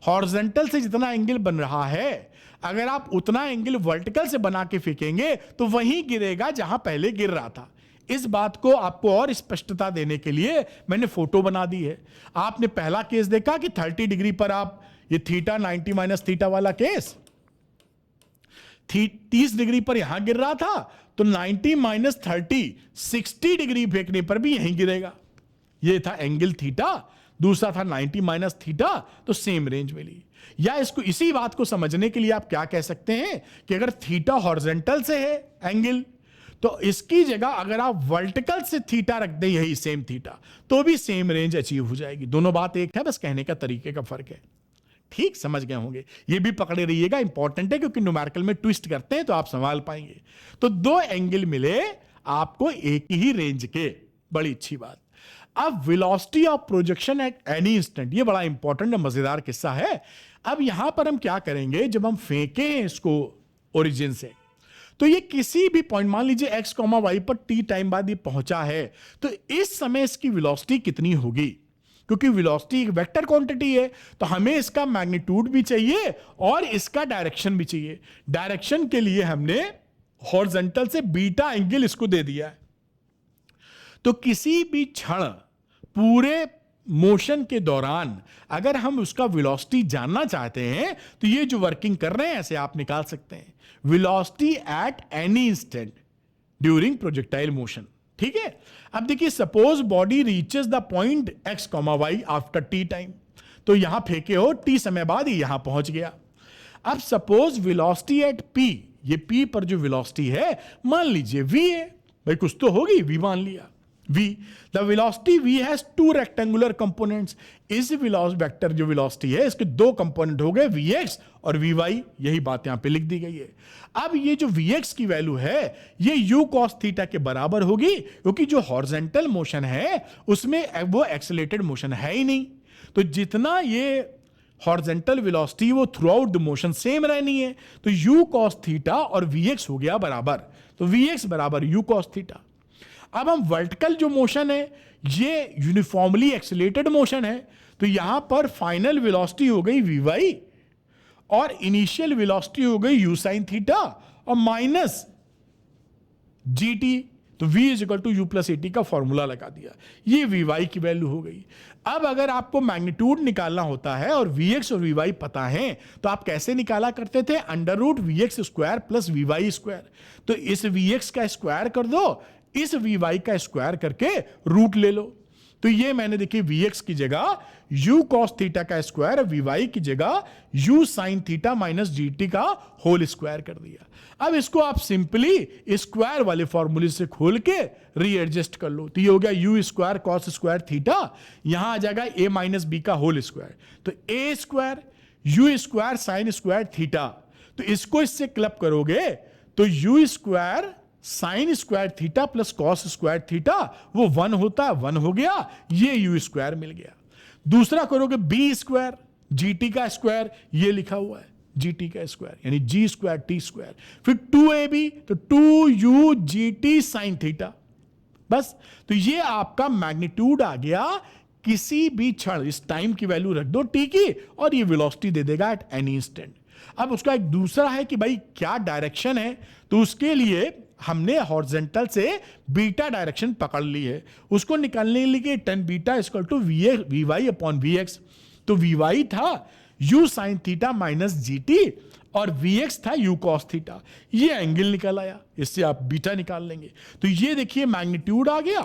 हॉरिजॉन्टल से जितना एंगल बन रहा है अगर आप उतना एंगल वर्टिकल से बना के फेंकेंगे तो वहीं गिरेगा जहां पहले गिर रहा था। इस बात को आपको और स्पष्टता देने के लिए मैंने फोटो बना दी है। आपने पहला केस देखा कि 30 डिग्री पर आप ये थीटा 90 माइनस थीटा वाला केस 30 डिग्री पर यहां गिर रहा था तो 90 माइनस 30 60 डिग्री फेंकने पर भी यहीं गिरेगा। ये था एंगल थीटा, दूसरा था 90 माइनस थीटा, तो सेम रेंज मिली। या इसको इसी बात को समझने के लिए आप क्या कह सकते हैं कि अगर थीटा हॉरिजॉन्टल से है एंगल तो इसकी जगह अगर आप वर्टिकल से थीटा रख दें यही सेम थीटा तो भी सेम रेंज अचीव हो जाएगी। दोनों बात एक है, बस कहने का तरीके का फर्क है। ठीक समझ गए होंगे, ये भी पकड़े रहिएगा, इंपॉर्टेंट है क्योंकि न्यूमेरिकल में ट्विस्ट करते हैं तो आप संभाल पाएंगे। तो दो एंगल मिले आपको एक ही रेंज के, बड़ी अच्छी बात। अब velocity of projection eight any instant, ये बड़ा इंपॉर्टेंट मजेदार किस्सा है। अब यहां पर हम क्या करेंगे, जब हम फेंके हैं इसको ओरिजिन से तो ये किसी भी पॉइंट, मान लीजिए x, y पर t टाइम बाद ये पहुंचा है तो इस समय इसकी वेलोसिटी कितनी होगी, क्योंकि वेलोसिटी एक वेक्टर क्वांटिटी है तो हमें इसका मैग्नीट्यूड भी चाहिए और इसका डायरेक्शन भी चाहिए। डायरेक्शन के लिए हमने हॉरिजॉन्टल से बीटा एंगल इसको दे दिया है। तो किसी भी क्षण पूरे मोशन के दौरान अगर हम उसका वेलोसिटी जानना चाहते हैं तो ये जो वर्किंग कर रहे हैं ऐसे आप निकाल सकते हैं, velocity at any instant during projectile motion. ठीक है, अब देखिए suppose body reaches the point x, y after t time, तो यहां फेंके हो t समय बाद ही यहां पहुंच गया। अब सपोज वेलोसिटी एट p, ये p पर जो वेलोसिटी है मान लीजिए v है, भाई कुछ तो होगी, v मान लिया v। The velocity v has two rectangular components, इस वेलोसिटी वेक्टर जो वेलोसिटी है इसके दो कंपोनेंट हो गए vx और vy, यही बात यहां पे लिख दी गई है। अब ये जो vx की वैल्यू है ये u cos थीटा के बराबर होगी, क्योंकि जो हॉरिजॉन्टल मोशन है उसमें वो एक्सेलरेटेड मोशन है ही नहीं, तो जितना ये हॉरिजॉन्टल वेलोसिटी वो through out the motion same रहनी है, तो u cos थीटा और vx हो गया बराबर, तो vx बराबर u cos थीटा। अब हम वर्टिकल जो मोशन है ये यूनिफॉर्मली एक्सेलरेटेड मोशन है, तो यहां पर फाइनल वेलोसिटी हो गई vy और इनिशियल वेलोसिटी हो गई u sin थीटा और माइनस gt, तो v is equal to u plus a t का फॉर्मूला लगा दिया, ये vy की वैल्यू हो गई। अब अगर आपको मैग्नीट्यूड निकालना होता है और vx और vy पता है तो आप कैसे निकाला करते थे, under root vx square plus vy square, तो इस vx का स्क्वायर कर दो, इस vy का स्क्वायर करके रूट ले लो। तो ये मैंने देखिए vx की जगह u cos थीटा का स्क्वायर, vy की जगह u sin theta minus gt का होल स्क्वायर कर दिया। अब इसको आप सिंपली स्क्वायर वाले फॉर्मूले से खोल के रीएडजस्ट कर लो, तो ये हो गया u square cos square theta, यहां आ जाएगा a माइनस बी का होल स्क्वायर, तो a square u square sine square theta, तो इसको इससे क्लब करोगे तो u square sine square theta plus cos square theta वो 1 होता है, 1 हो गया, ये यू स्क्वायर मिल गया। दूसरा करोगे बी स्क्वायर जीटी का स्क्वायर, ये लिखा हुआ है जीटी का स्क्वायर यानी जी स्क्वायर टी स्क्वायर, फिर 2ab तो 2u जीटी साइन थीटा, बस। तो ये आपका मैग्नीट्यूड आ गया, किसी भी क्षण इस टाइम की वैल्यू रख दो टी की और ये वेलोसिटी दे देगा एट एनी इंस्टेंट। अब उसका एक दूसरा है कि भाई क्या डायरेक्शन है, तो उसके लिए हमने हॉरिजॉन्टल से बीटा डायरेक्शन पकड़ ली है। उसको निकालने के लिए tan beta equal to v y upon v x. तो वी वाई था u sine theta minus g t और वी एक्स था u कॉस थीटा। ये एंगल निकल आया, इससे आप बीटा निकाल लेंगे। तो ये देखिए मैग्नीट्यूड आ गया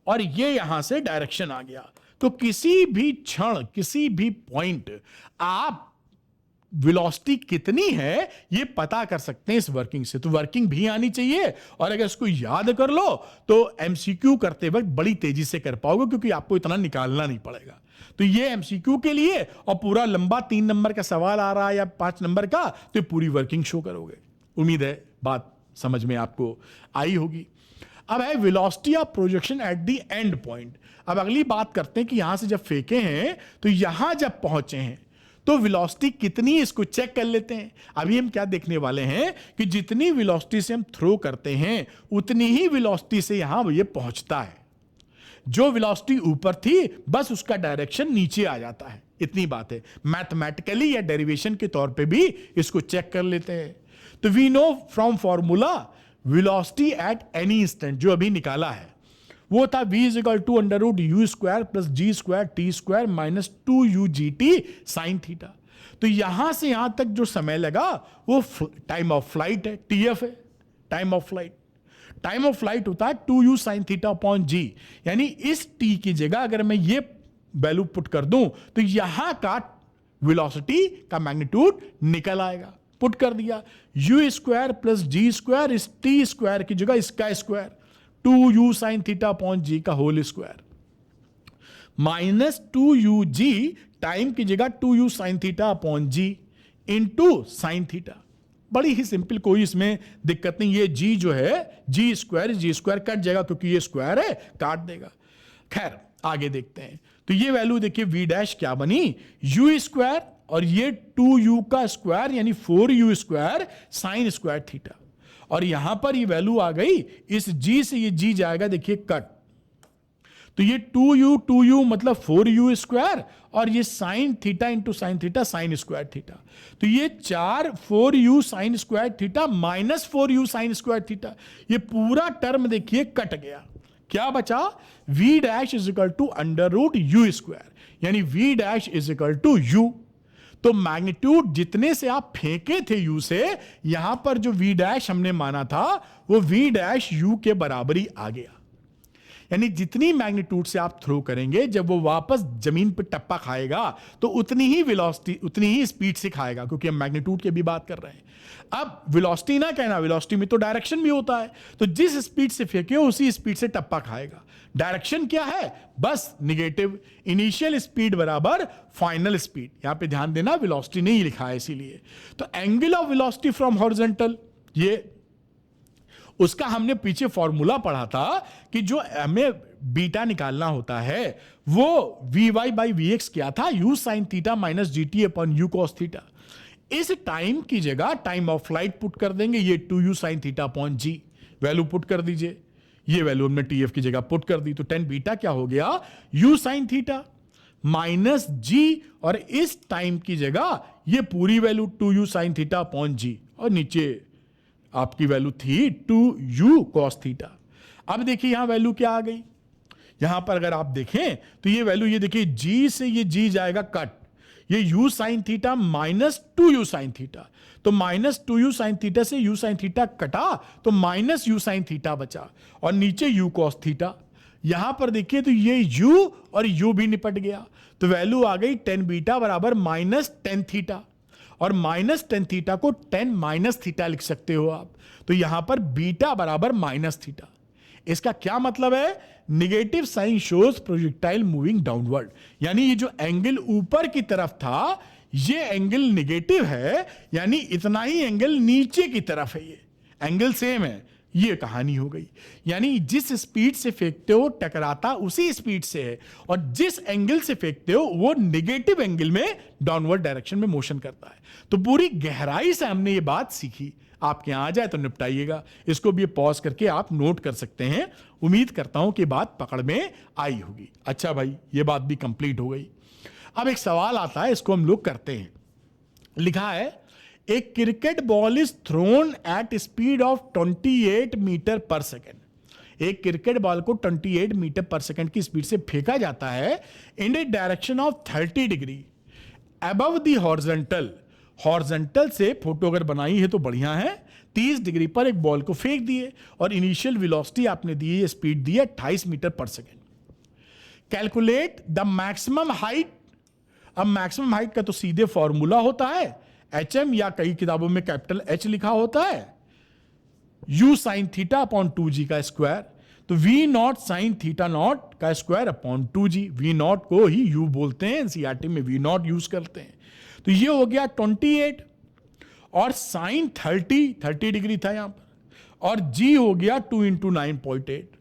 और ये यहां से डायरेक्शन आ गया। तो किसी भी क्षण, किसी भी पॉइंट आप वेलोसिटी कितनी है ये पता कर सकते हैं इस वर्किंग से। तो वर्किंग भी आनी चाहिए, और अगर इसको याद कर लो तो एमसीक्यू करते वक्त बड़ी तेजी से कर पाओगे, क्योंकि आपको इतना निकालना नहीं पड़ेगा। तो ये एमसीक्यू के लिए, और पूरा लंबा 3 नंबर का सवाल आ रहा है या 5 नंबर का, तो पूरी वर्किंग शो करोगे। उम्मीद है बात समझ में आपको आई होगी। अब है velocity of projection at the end point. अब अगली बात करते हैं कि यहां से जब फेंके हैं तो यहां जब पहुंचे हैं तो वेलोसिटी कितनी, इसको चेक कर लेते हैं। अभी हम क्या देखने वाले हैं कि जितनी वेलोसिटी से हम थ्रो करते हैं उतनी ही वेलोसिटी से यहां ये पहुंचता है। जो वेलोसिटी ऊपर थी बस उसका डायरेक्शन नीचे आ जाता है, इतनी बात है। मैथमेटिकली या डेरिवेशन के तौर पे भी इसको चेक कर लेते हैं। तो we know from formula velocity at any instant, जो अभी निकाला है वो था v is equal to under root u square plus g square t square minus 2u g t sine theta. तो यहां से यहां तक जो समय लगा वो टाइम ऑफ फ्लाइट है, टीएफ है, time of flight. Time of flight होता है 2u sine theta upon g. यानी इस t की जगह अगर मैं ये वैल्यू पुट कर दूं तो यहां का वेलोसिटी का मैग्नीट्यूड निकल आएगा। पुट कर दिया, u square plus g square इस टी स्क्वायर की जगह इसका square 2u sine theta upon g का whole square minus 2u g time की जगह 2u sine theta upon g into sine theta. बड़ी ही सिंपल, कोई इसमें दिक्कत नहीं। ये जी जो है जी स्क्वायर कट जाएगा क्योंकि ये स्क्वायर है, काट देगा। खैर आगे देखते हैं। तो ये वैल्यू देखिए v डैश क्या बनी, u स्क्वायर और ये 2u का स्क्वायर यानी 4u square sine square theta. और यहां पर ये वैल्यू आ गई, इस g से ये g जाएगा देखिए कट। तो ये 2u मतलब 4u स्क्वायर और ये sine theta into sine theta sine square theta. तो ये 4u sine square theta minus 4u sine square theta, ये पूरा टर्म देखिए कट गया। क्या बचा, v dash is equal to under root u square, यानी v dash is equal to u। तो मैग्नीट्यूड जितने से आप फेंके थे u से, यहां पर जो v डैश हमने माना था वो v डैश u के बराबरी आ गया। यानी जितनी मैग्नीट्यूड से आप थ्रो करेंगे, जब वो वापस जमीन पर टप्पा खाएगा तो उतनी ही वेलोसिटी, उतनी ही स्पीड से खाएगा, क्योंकि हम मैग्नीट्यूड की भी बात कर रहे हैं। अब वेलोसिटी ना कहना, वेलोसिटी में तो डायरेक्शन भी होता है। तो जिस स्पीड से फेंके उसी स्पीड से टप्पा खाएगा। डायरेक्शन क्या है, बस निगेटिव। इनिशियल स्पीड बराबर फाइनल स्पीड। यहां पे ध्यान देना वेलोसिटी नहीं लिखा है इसीलिए। तो angle of velocity from horizontal, ये उसका हमने पीछे फॉर्मूला पढ़ा था कि जो हमें बीटा निकालना होता है वो v y by v x क्या था, u sine theta minus g t upon u cos theta. इस टाइम की जगह टाइम ऑफ फ्लाइट पुट कर देंगे, ये 2u sine theta upon g value put कर दीजिए। ये वैल्यू हमने टीएफ की जगह पुट कर दी। तो tan बीटा क्या हो गया, u sine theta minus g, और इस टाइम की जगह ये पूरी value 2u sine theta upon g, और नीचे आपकी वैल्यू थी 2u कॉस थीटा। अब देखिए यहां वैल्यू क्या आ गई, यहां पर अगर आप देखें तो ये वैल्यू, ये देखिए g से ये g जाएगा कट, ये u sine theta minus 2u sine theta. तो माइनस 2u साइन थीटा से u साइन थीटा कटा तो माइनस u साइन थीटा बचा, और नीचे u कॉस थीटा। यहां पर देखिए तो ये u और u भी निपट गया। तो वैल्यू आ गई tan बीटा बराबर माइनस tan थीटा, और माइनस tan थीटा को tan माइनस थीटा लिख सकते हो आप। तो यहां पर बीटा बराबर माइनस थीटा। इसका क्या मतलब है, negative sign shows projectile moving downward. यानी ये जो एंगल ऊपर की तरफ था ये एंगल निगेटिव है, यानी इतना ही एंगल नीचे की तरफ है, ये एंगल सेम है। ये कहानी हो गई। यानी जिस स्पीड से फेंकते हो टकराता उसी स्पीड से है, और जिस एंगल से फेंकते हो वो नेगेटिव एंगल में डाउनवर्ड डायरेक्शन में मोशन करता है। तो पूरी गहराई से हमने ये बात सीखी। आपके यहां आ जाए तो निपटाइएगा। इसको भी पॉज करके आप नोट कर सकते हैं। उम्मीद करता हूं कि बात पकड़ में आई होगी। अच्छा भाई, ये बात भी कंप्लीट हो गई। अब एक सवाल आता है, इसको हम लोग करते हैं। लिखा है a cricket ball is thrown at speed of 28 metre पर सेकेंड। एक क्रिकेट बॉल को 28 मीटर पर सेकेंड की स्पीड से फेंका जाता है in a direction of 30 degree above the horizontal. Horizontal से फोटो अगर बनाई है तो बढ़िया है। 30 डिग्री पर एक बॉल को फेंक दिए और इनिशियल वेलोसिटी आपने दी है, स्पीड दी है 28 मीटर पर second. Calculate the maximum height. अब मैक्सिमम हाइट का तो सीधे फॉर्मूला होता है HM, या कई किताबों में कैपिटल H लिखा होता है, U sine theta upon 2G का स्क्वायर। तो V not sine theta not का square upon 2G। V not को ही U बोलते हैं, एनसीईआरटी में V नॉट यूज करते हैं। तो ये हो गया 28 और साइन 30 डिग्री था यहां पर, और G हो गया 2 इंटू 9.8।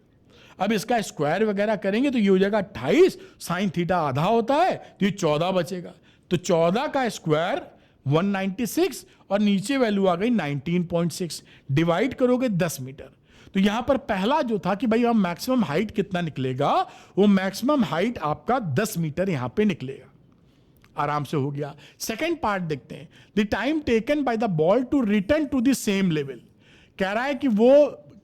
अब इसका स्क्वायर वगैरह करेंगे तो ये हो जाएगा 28, साइन थीटा आधा होता है तो ये 14 बचेगा। तो 14 का स्क्वायर 196 और नीचे वैल्यू आ गई 19.6। डिवाइड करोगे 10 मीटर। तो यहां पर पहला जो था कि भाई हम मैक्सिमम हाइट कितना निकलेगा, वो मैक्सिमम हाइट आपका 10 मीटर यहां पे निकलेगा। आराम से हो गया। सेकेंड पार्ट देखते हैं, the time taken by the ball to return to the same level. कह रहा है कि वो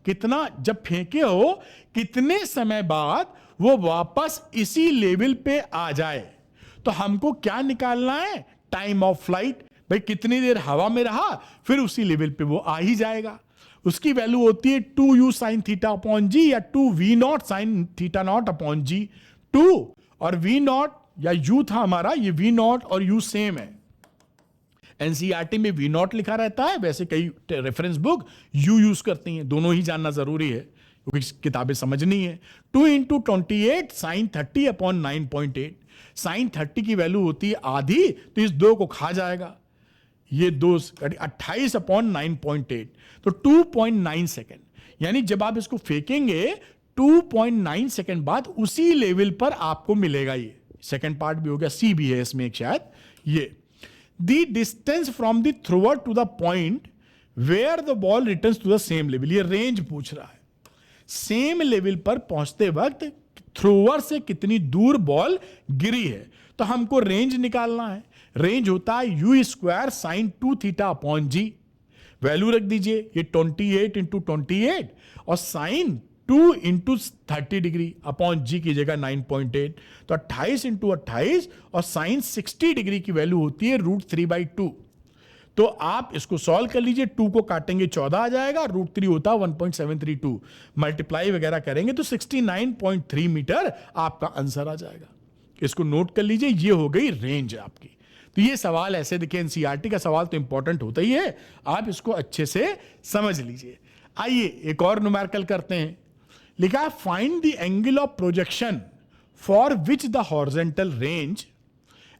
कितना जब फेंके हो कितने समय बाद वो वापस इसी लेवल पे आ जाए। तो हमको क्या निकालना है, टाइम ऑफ फ्लाइट। भाई कितनी देर हवा में रहा फिर उसी लेवल पे वो आ ही जाएगा। उसकी वैल्यू होती है 2u sine theta upon g या 2v not sine theta not upon g. 2 और v नॉट या u था हमारा, ये v नॉट और u सेम है। एनसीईआरटी में v नॉट लिखा रहता है, वैसे कई रेफरेंस बुक u यूज करती हैं। दोनों ही जानना जरूरी है क्योंकि किताबें समझनी है। 2 इंटू 28 साइन 30 अपॉन 9.8। साइन 30 की वैल्यू होती है आधी, तो इस 2 को खा जाएगा। ये 2 28 अपॉन 9.8 तो 2.9 सेकेंड। यानी जब आप इसको फेंकेंगे 2.9 सेकेंड बाद उसी लेवल पर आपको मिलेगा। ये सेकेंड पार्ट भी हो गया, सी भी है इसमें एक शायद। ये the distance from the thrower to the point where the ball returns to the same level. ये रेंज पूछ रहा है। सेम लेवल पर पहुंचते वक्त थ्रोअर से कितनी दूर बॉल गिरी है, तो हमको रेंज निकालना है। रेंज होता है u square sine 2 theta upon g. Value रख दीजिए, ये 28 इंटू 28 और sine 2 into 30 degree upon g की जगह 9.8, तो 28 इंटू 28 और साइन 60 डिग्री की वैल्यू होती है √3/2। तो आप इसको सॉल्व कर लीजिए, 2 को काटेंगे 14 आ जाएगा, √3 होता है 1.732। मल्टीप्लाई वगैरह करेंगे तो 69.3 मीटर आपका आंसर आ जाएगा। इसको नोट कर लीजिए, ये हो गई रेंज आपकी। तो ये सवाल ऐसे देखिए, एनसीईआरटी का सवाल तो इंपॉर्टेंट होता ही है, आप इसको अच्छे से समझ लीजिए। आइए एक और न्यूमेरिकल करते हैं। लिखा है find the angle of projection for which the horizontal range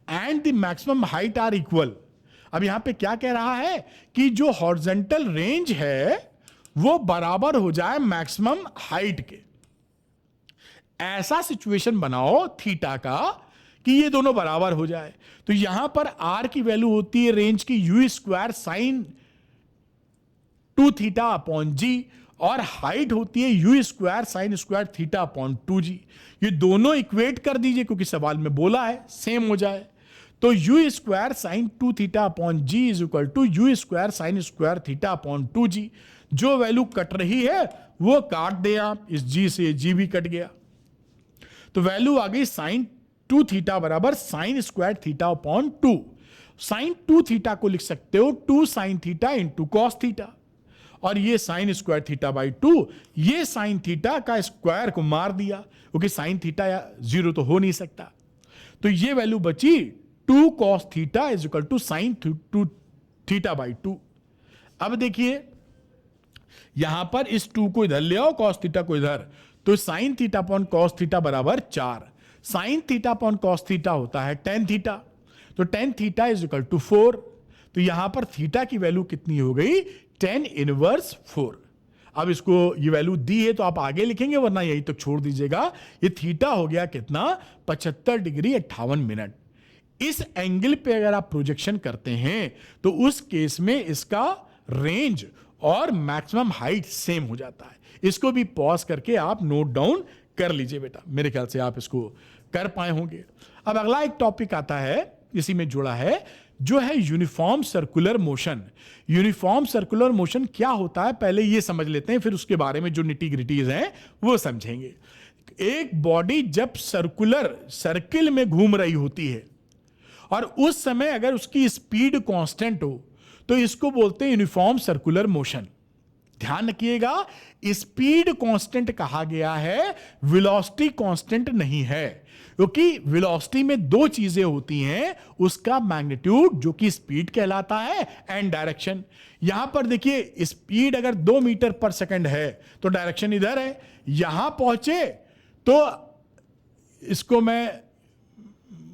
and the maximum height are equal. अब यहां पे क्या कह रहा है कि जो हॉरिजॉन्टल रेंज है वो बराबर हो जाए मैक्सिमम हाइट के। ऐसा सिचुएशन बनाओ थीटा का कि ये दोनों बराबर हो जाए। तो यहां पर आर की वैल्यू होती है रेंज की u square sine 2 theta upon g, और हाइट होती है u square sine square theta upon 2g। ये दोनों इक्वेट कर दीजिए क्योंकि सवाल में बोला है सेम हो जाए। तो u square sine 2 theta upon g is equal to u square sine square theta upon 2g। जो वैल्यू कट रही है वो काट दे आप, इस g से g भी कट गया, तो वैल्यू आ गई साइन 2 थीटा बराबर sine square theta upon 2। Sine 2 theta को लिख सकते हो 2 sine theta into cos theta, और ये साइन स्क्वायर थीटा बाई 2। ये साइन थीटा का स्क्वायर को मार दिया क्योंकि साइन थीटा या 0 तो हो नहीं सकता। तो ये वैल्यू बची 2 cos theta is equal to sine 2 theta by 2। अब देखिए यहां पर इस 2 को इधर ले आओ, कॉस थीटा को इधर, तो sine theta upon cos theta बराबर 4। Sine theta upon cos theta होता है tan थीटा, तो tan theta is equal to 4। तो यहां पर थीटा की वैल्यू कितनी हो गई, tan इनवर्स 4। अब इसको ये वैल्यू दी है तो आप आगे लिखेंगे, वरना यही तक छोड़ दीजिएगा। ये थीटा हो गया कितना, 75 डिग्री 58 मिनट। इस एंगल पे अगर आप प्रोजेक्शन करते हैं तो उस केस में इसका रेंज और मैक्सिमम हाइट सेम हो जाता है। इसको भी पॉज करके आप नोट डाउन कर लीजिए बेटा, मेरे ख्याल से आप इसको कर पाए होंगे। अब अगला एक टॉपिक आता है इसी में जुड़ा है, जो है uniform circular motion. Uniform circular motion क्या होता है पहले ये समझ लेते हैं, फिर उसके बारे में जो निटी ग्रिटीज हैं वो समझेंगे। एक बॉडी जब सर्किल में घूम रही होती है और उस समय अगर उसकी स्पीड कांस्टेंट हो तो इसको बोलते हैं यूनिफॉर्म सर्कुलर मोशन। ध्यान रखिएगा, स्पीड कांस्टेंट कहा गया है, वेलोसिटी कांस्टेंट नहीं है, क्योंकि वेलोसिटी में दो चीजें होती हैं, उसका मैग्नीट्यूड जो कि स्पीड कहलाता है एंड डायरेक्शन। यहां पर देखिए स्पीड अगर 2 मीटर पर सेकंड है तो डायरेक्शन इधर है, यहां पहुंचे तो इसको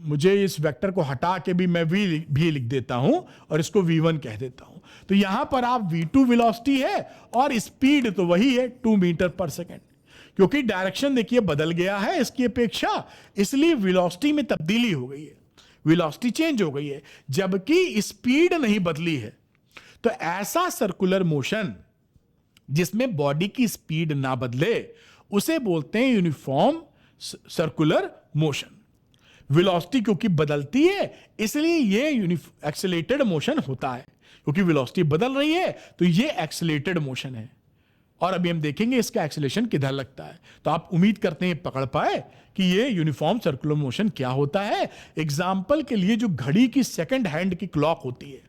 मुझे इस वेक्टर को हटा के भी मैं भी लिख देता हूं और इसको v1 कह देता हूं। तो यहां पर आप v2 वेलोसिटी है और स्पीड तो वही है 2 मीटर पर सेकंड, क्योंकि डायरेक्शन देखिए बदल गया है इसकी अपेक्षा, इसलिए वेलोसिटी में तब्दीली हो गई है, वेलोसिटी चेंज हो गई है, जबकि स्पीड नहीं बदली है। तो ऐसा सर्कुलर मोशन जिसमें बॉडी की स्पीड ना बदले उसे बोलते हैं यूनिफॉर्म सर्कुलर मोशन। वेलोसिटी क्योंकि बदलती है इसलिए ये एक्सेलेरेटेड मोशन होता है, क्योंकि वेलोसिटी बदल रही है तो ये एक्सेलेरेटेड मोशन है। और अभी हम देखेंगे इसका एक्सेलेरेशन किधर लगता है, तो आप उम्मीद करते हैं पकड़ पाए कि ये यूनिफॉर्म सर्कुलर मोशन क्या होता है। एग्जाम्पल के लिए जो घड़ी की सेकंड हैंड की क्लॉक होती है,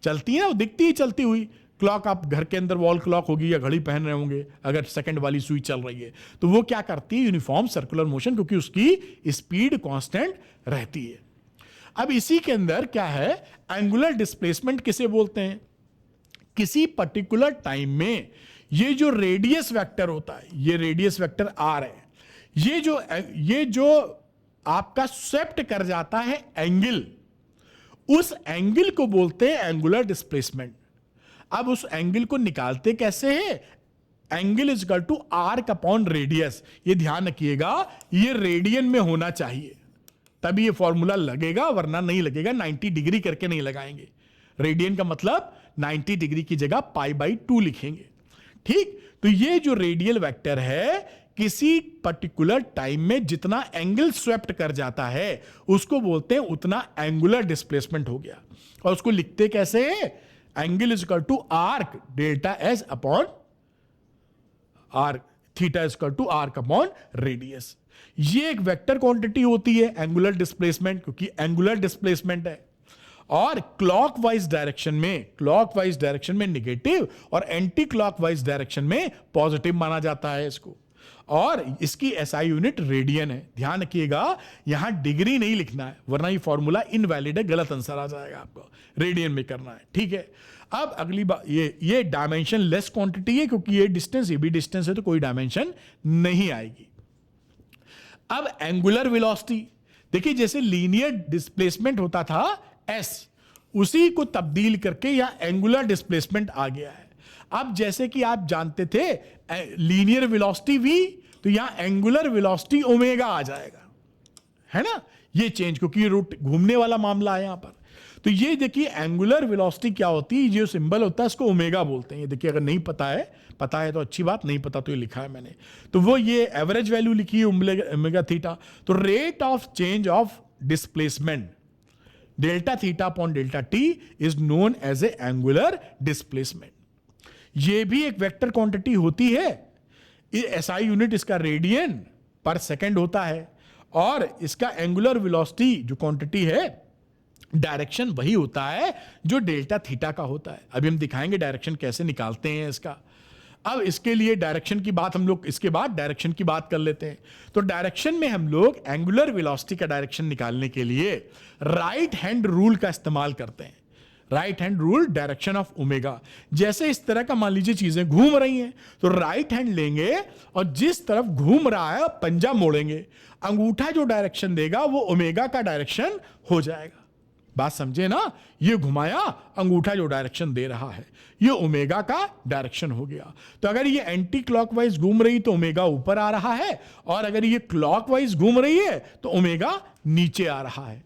चलती है ना, वो दिखती है चलती हुई क्लॉक, आप घर के अंदर वॉल क्लॉक होगी या घड़ी पहन रहे होंगे, अगर सेकंड वाली सुई चल रही है तो वो क्या करती है, यूनिफॉर्म सर्कुलर मोशन, क्योंकि उसकी स्पीड कांस्टेंट रहती है। अब इसी के अंदर क्या है, एंगुलर डिस्प्लेसमेंट किसे बोलते हैं, किसी पर्टिकुलर टाइम में ये जो रेडियस वेक्टर होता है, ये रेडियस वेक्टर आर है, ये जो आपका स्वेप्ट कर जाता है एंगल, उस एंगल को बोलते हैं एंगुलर डिस्प्लेसमेंट। अब उस एंगल को निकालते कैसे हैं, angle is equal to arc upon radius. ये ध्यान रखिएगा, ये रेडियन में होना चाहिए तभी ये फॉर्मूला लगेगा, वरना नहीं लगेगा। 90 डिग्री करके नहीं लगाएंगे, रेडियन का मतलब 90 डिग्री की जगह π/2 लिखेंगे, ठीक। तो ये जो रेडियल वेक्टर है, किसी पर्टिकुलर टाइम में जितना एंगल स्वेप्ट कर जाता है उसको बोलते हैं उतना एंगुलर डिस्प्लेसमेंट हो गया। और उसको लिखते कैसे हैं, angle is equal to arc delta s upon arc, theta is equal to arc upon radius. ये एक वेक्टर क्वांटिटी होती है एंगुलर डिस्प्लेसमेंट, क्योंकि एंगुलर डिस्प्लेसमेंट है। और क्लॉकवाइज डायरेक्शन में नेगेटिव और एंटी क्लॉकवाइज डायरेक्शन में पॉजिटिव माना जाता है इसको। और इसकी एसआई यूनिट रेडियन है। ध्यान रखिएगा, यहां डिग्री नहीं लिखना है, वरना ये फॉर्मूला इनवैलिड है, गलत आंसर आ जाएगा आपको, रेडियन में करना है, ठीक है। अब अगली बात, ये डायमेंशन लेस क्वांटिटी है, क्योंकि ये डिस्टेंस, ये भी डिस्टेंस है, तो कोई डायमेंशन नहीं आएगी। अब एंगुलर वेलोसिटी देखिए, जैसे लीनियर डिस्प्लेसमेंट होता था एस, उसी को तब्दील करके यह एंगुलर डिस्प्लेसमेंट आ गया है। अब जैसे कि आप जानते थे लीनियर वेलोसिटी v, तो यहां एंगुलर वेलोसिटी ओमेगा आ जाएगा, है ना, ये चेंज, क्योंकि ये रूट घूमने वाला मामला है यहां पर। तो ये देखिए एंगुलर वेलोसिटी क्या होती है, जो सिंबल होता है इसको ओमेगा बोलते हैं। ये देखिए, अगर नहीं पता है तो अच्छी बात, नहीं पता तो ये लिखा है मैंने, तो वो ये एवरेज वैल्यू लिखी है ओमेगा थीटा। तो rate of change of displacement delta theta upon delta t is known as a angular displacement. ये भी एक वेक्टर क्वांटिटी होती है, एसआई यूनिट इसका रेडियन पर सेकंड होता है, और इसका एंगुलर वेलोसिटी जो क्वांटिटी है, डायरेक्शन वही होता है जो डेल्टा थीटा का होता है। अभी हम दिखाएंगे डायरेक्शन कैसे निकालते हैं इसका। अब इसके लिए डायरेक्शन की बात हम लोग इसके बाद डायरेक्शन की बात कर लेते हैं। तो डायरेक्शन में हम लोग एंगुलर वेलोसिटी का डायरेक्शन निकालने के लिए राइट हैंड रूल का इस्तेमाल करते हैं। Right hand rule, direction of omega. जैसे इस तरह का मान लीजिए चीजें घूम रही हैं, तो राइट हैंड लेंगे और जिस तरफ घूम रहा है पंजा मोड़ेंगे, अंगूठा जो डायरेक्शन देगा वो ओमेगा का डायरेक्शन हो जाएगा। बात समझे ना, ये घुमाया, अंगूठा जो डायरेक्शन दे रहा है ये ओमेगा का डायरेक्शन हो गया। तो अगर ये एंटी क्लॉकवाइज घूम रही तो ओमेगा ऊपर आ रहा है, और अगर ये क्लॉकवाइज घूम रही है तो ओमेगा नीचे आ रहा है।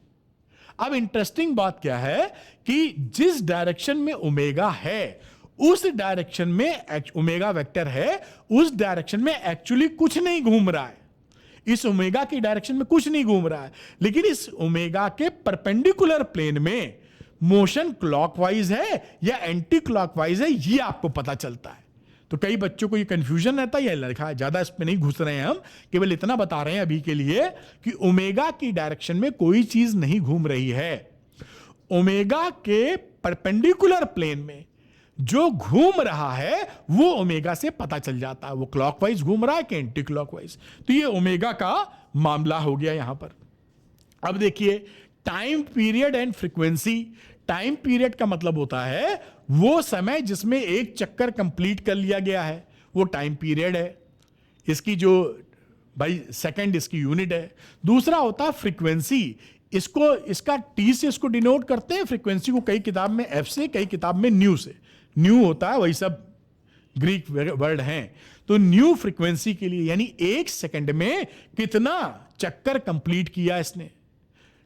अब इंटरेस्टिंग बात क्या है कि जिस डायरेक्शन में ओमेगा है उस डायरेक्शन में ओमेगा वेक्टर है, उस डायरेक्शन में एक्चुअली कुछ नहीं घूम रहा है। इस ओमेगा की डायरेक्शन में कुछ नहीं घूम रहा है, लेकिन इस ओमेगा के परपेंडिकुलर प्लेन में मोशन क्लॉकवाइज है या एंटी क्लॉकवाइज है, ये आपको पता चलता है। तो कई बच्चों को ये कंफ्यूजन रहता है, ये लिखा है, ज्यादा इस पे नहीं घुस रहे हैं हम, केवल इतना बता रहे हैं अभी के लिए कि ओमेगा की डायरेक्शन में कोई चीज नहीं घूम रही है। ओमेगा के परपेंडिकुलर प्लेन में जो घूम रहा है वो ओमेगा से पता चल जाता है, वो क्लॉकवाइज घूम रहा है कि एंटी क्लॉकवाइज। तो ये ओमेगा का मामला हो गया यहां पर। अब देखिए time period and frequency. Time period का मतलब होता है वो समय जिसमें एक चक्कर कंप्लीट कर लिया गया है, वो टाइम पीरियड है। इसकी जो भाई सेकंड इसकी यूनिट है। दूसरा होता है फ्रीक्वेंसी, इसको इसका टी से इसको डिनोट करते हैं, फ्रीक्वेंसी को कई किताब में एफ से, कई किताब में न्यू से। न्यू होता है, वही सब ग्रीक वर्ड हैं। तो न्यू फ्रीक्वेंसी के लिए यानी एक सेकंड में कितना चक्कर कंप्लीट किया इसने,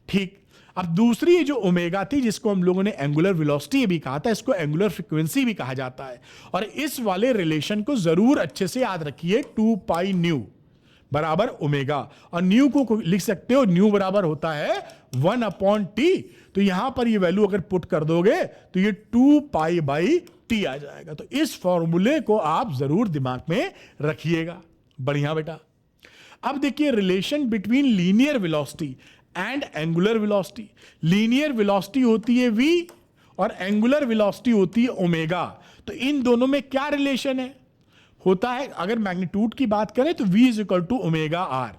ठीक। अब दूसरी जो ओमेगा थी जिसको हम लोगों ने एंगुलर वेलोसिटी भी कहा था, इसको एंगुलर फ्रीक्वेंसी भी कहा जाता है। और इस वाले रिलेशन को जरूर अच्छे से याद रखिए, 2 पाई न्यू बराबर ओमेगा। और न्यू को लिख सकते हो, न्यू बराबर होता है 1/t। तो यहां पर ये वैल्यू अगर पुट कर दोगे तो ये 2 पाई बाई टी आ जाएगा। तो इस फॉर्मूले को आप जरूर दिमाग में रखिएगा। बढ़िया बेटा। अब देखिए relation between linear velocity and angular velocity. Linear velocity होती है v और एंगुलर वेलोसिटी होती है ओमेगा। तो इन दोनों में क्या रिलेशन है होता है, अगर मैग्नीट्यूड की बात करें तो v is equal to omega r.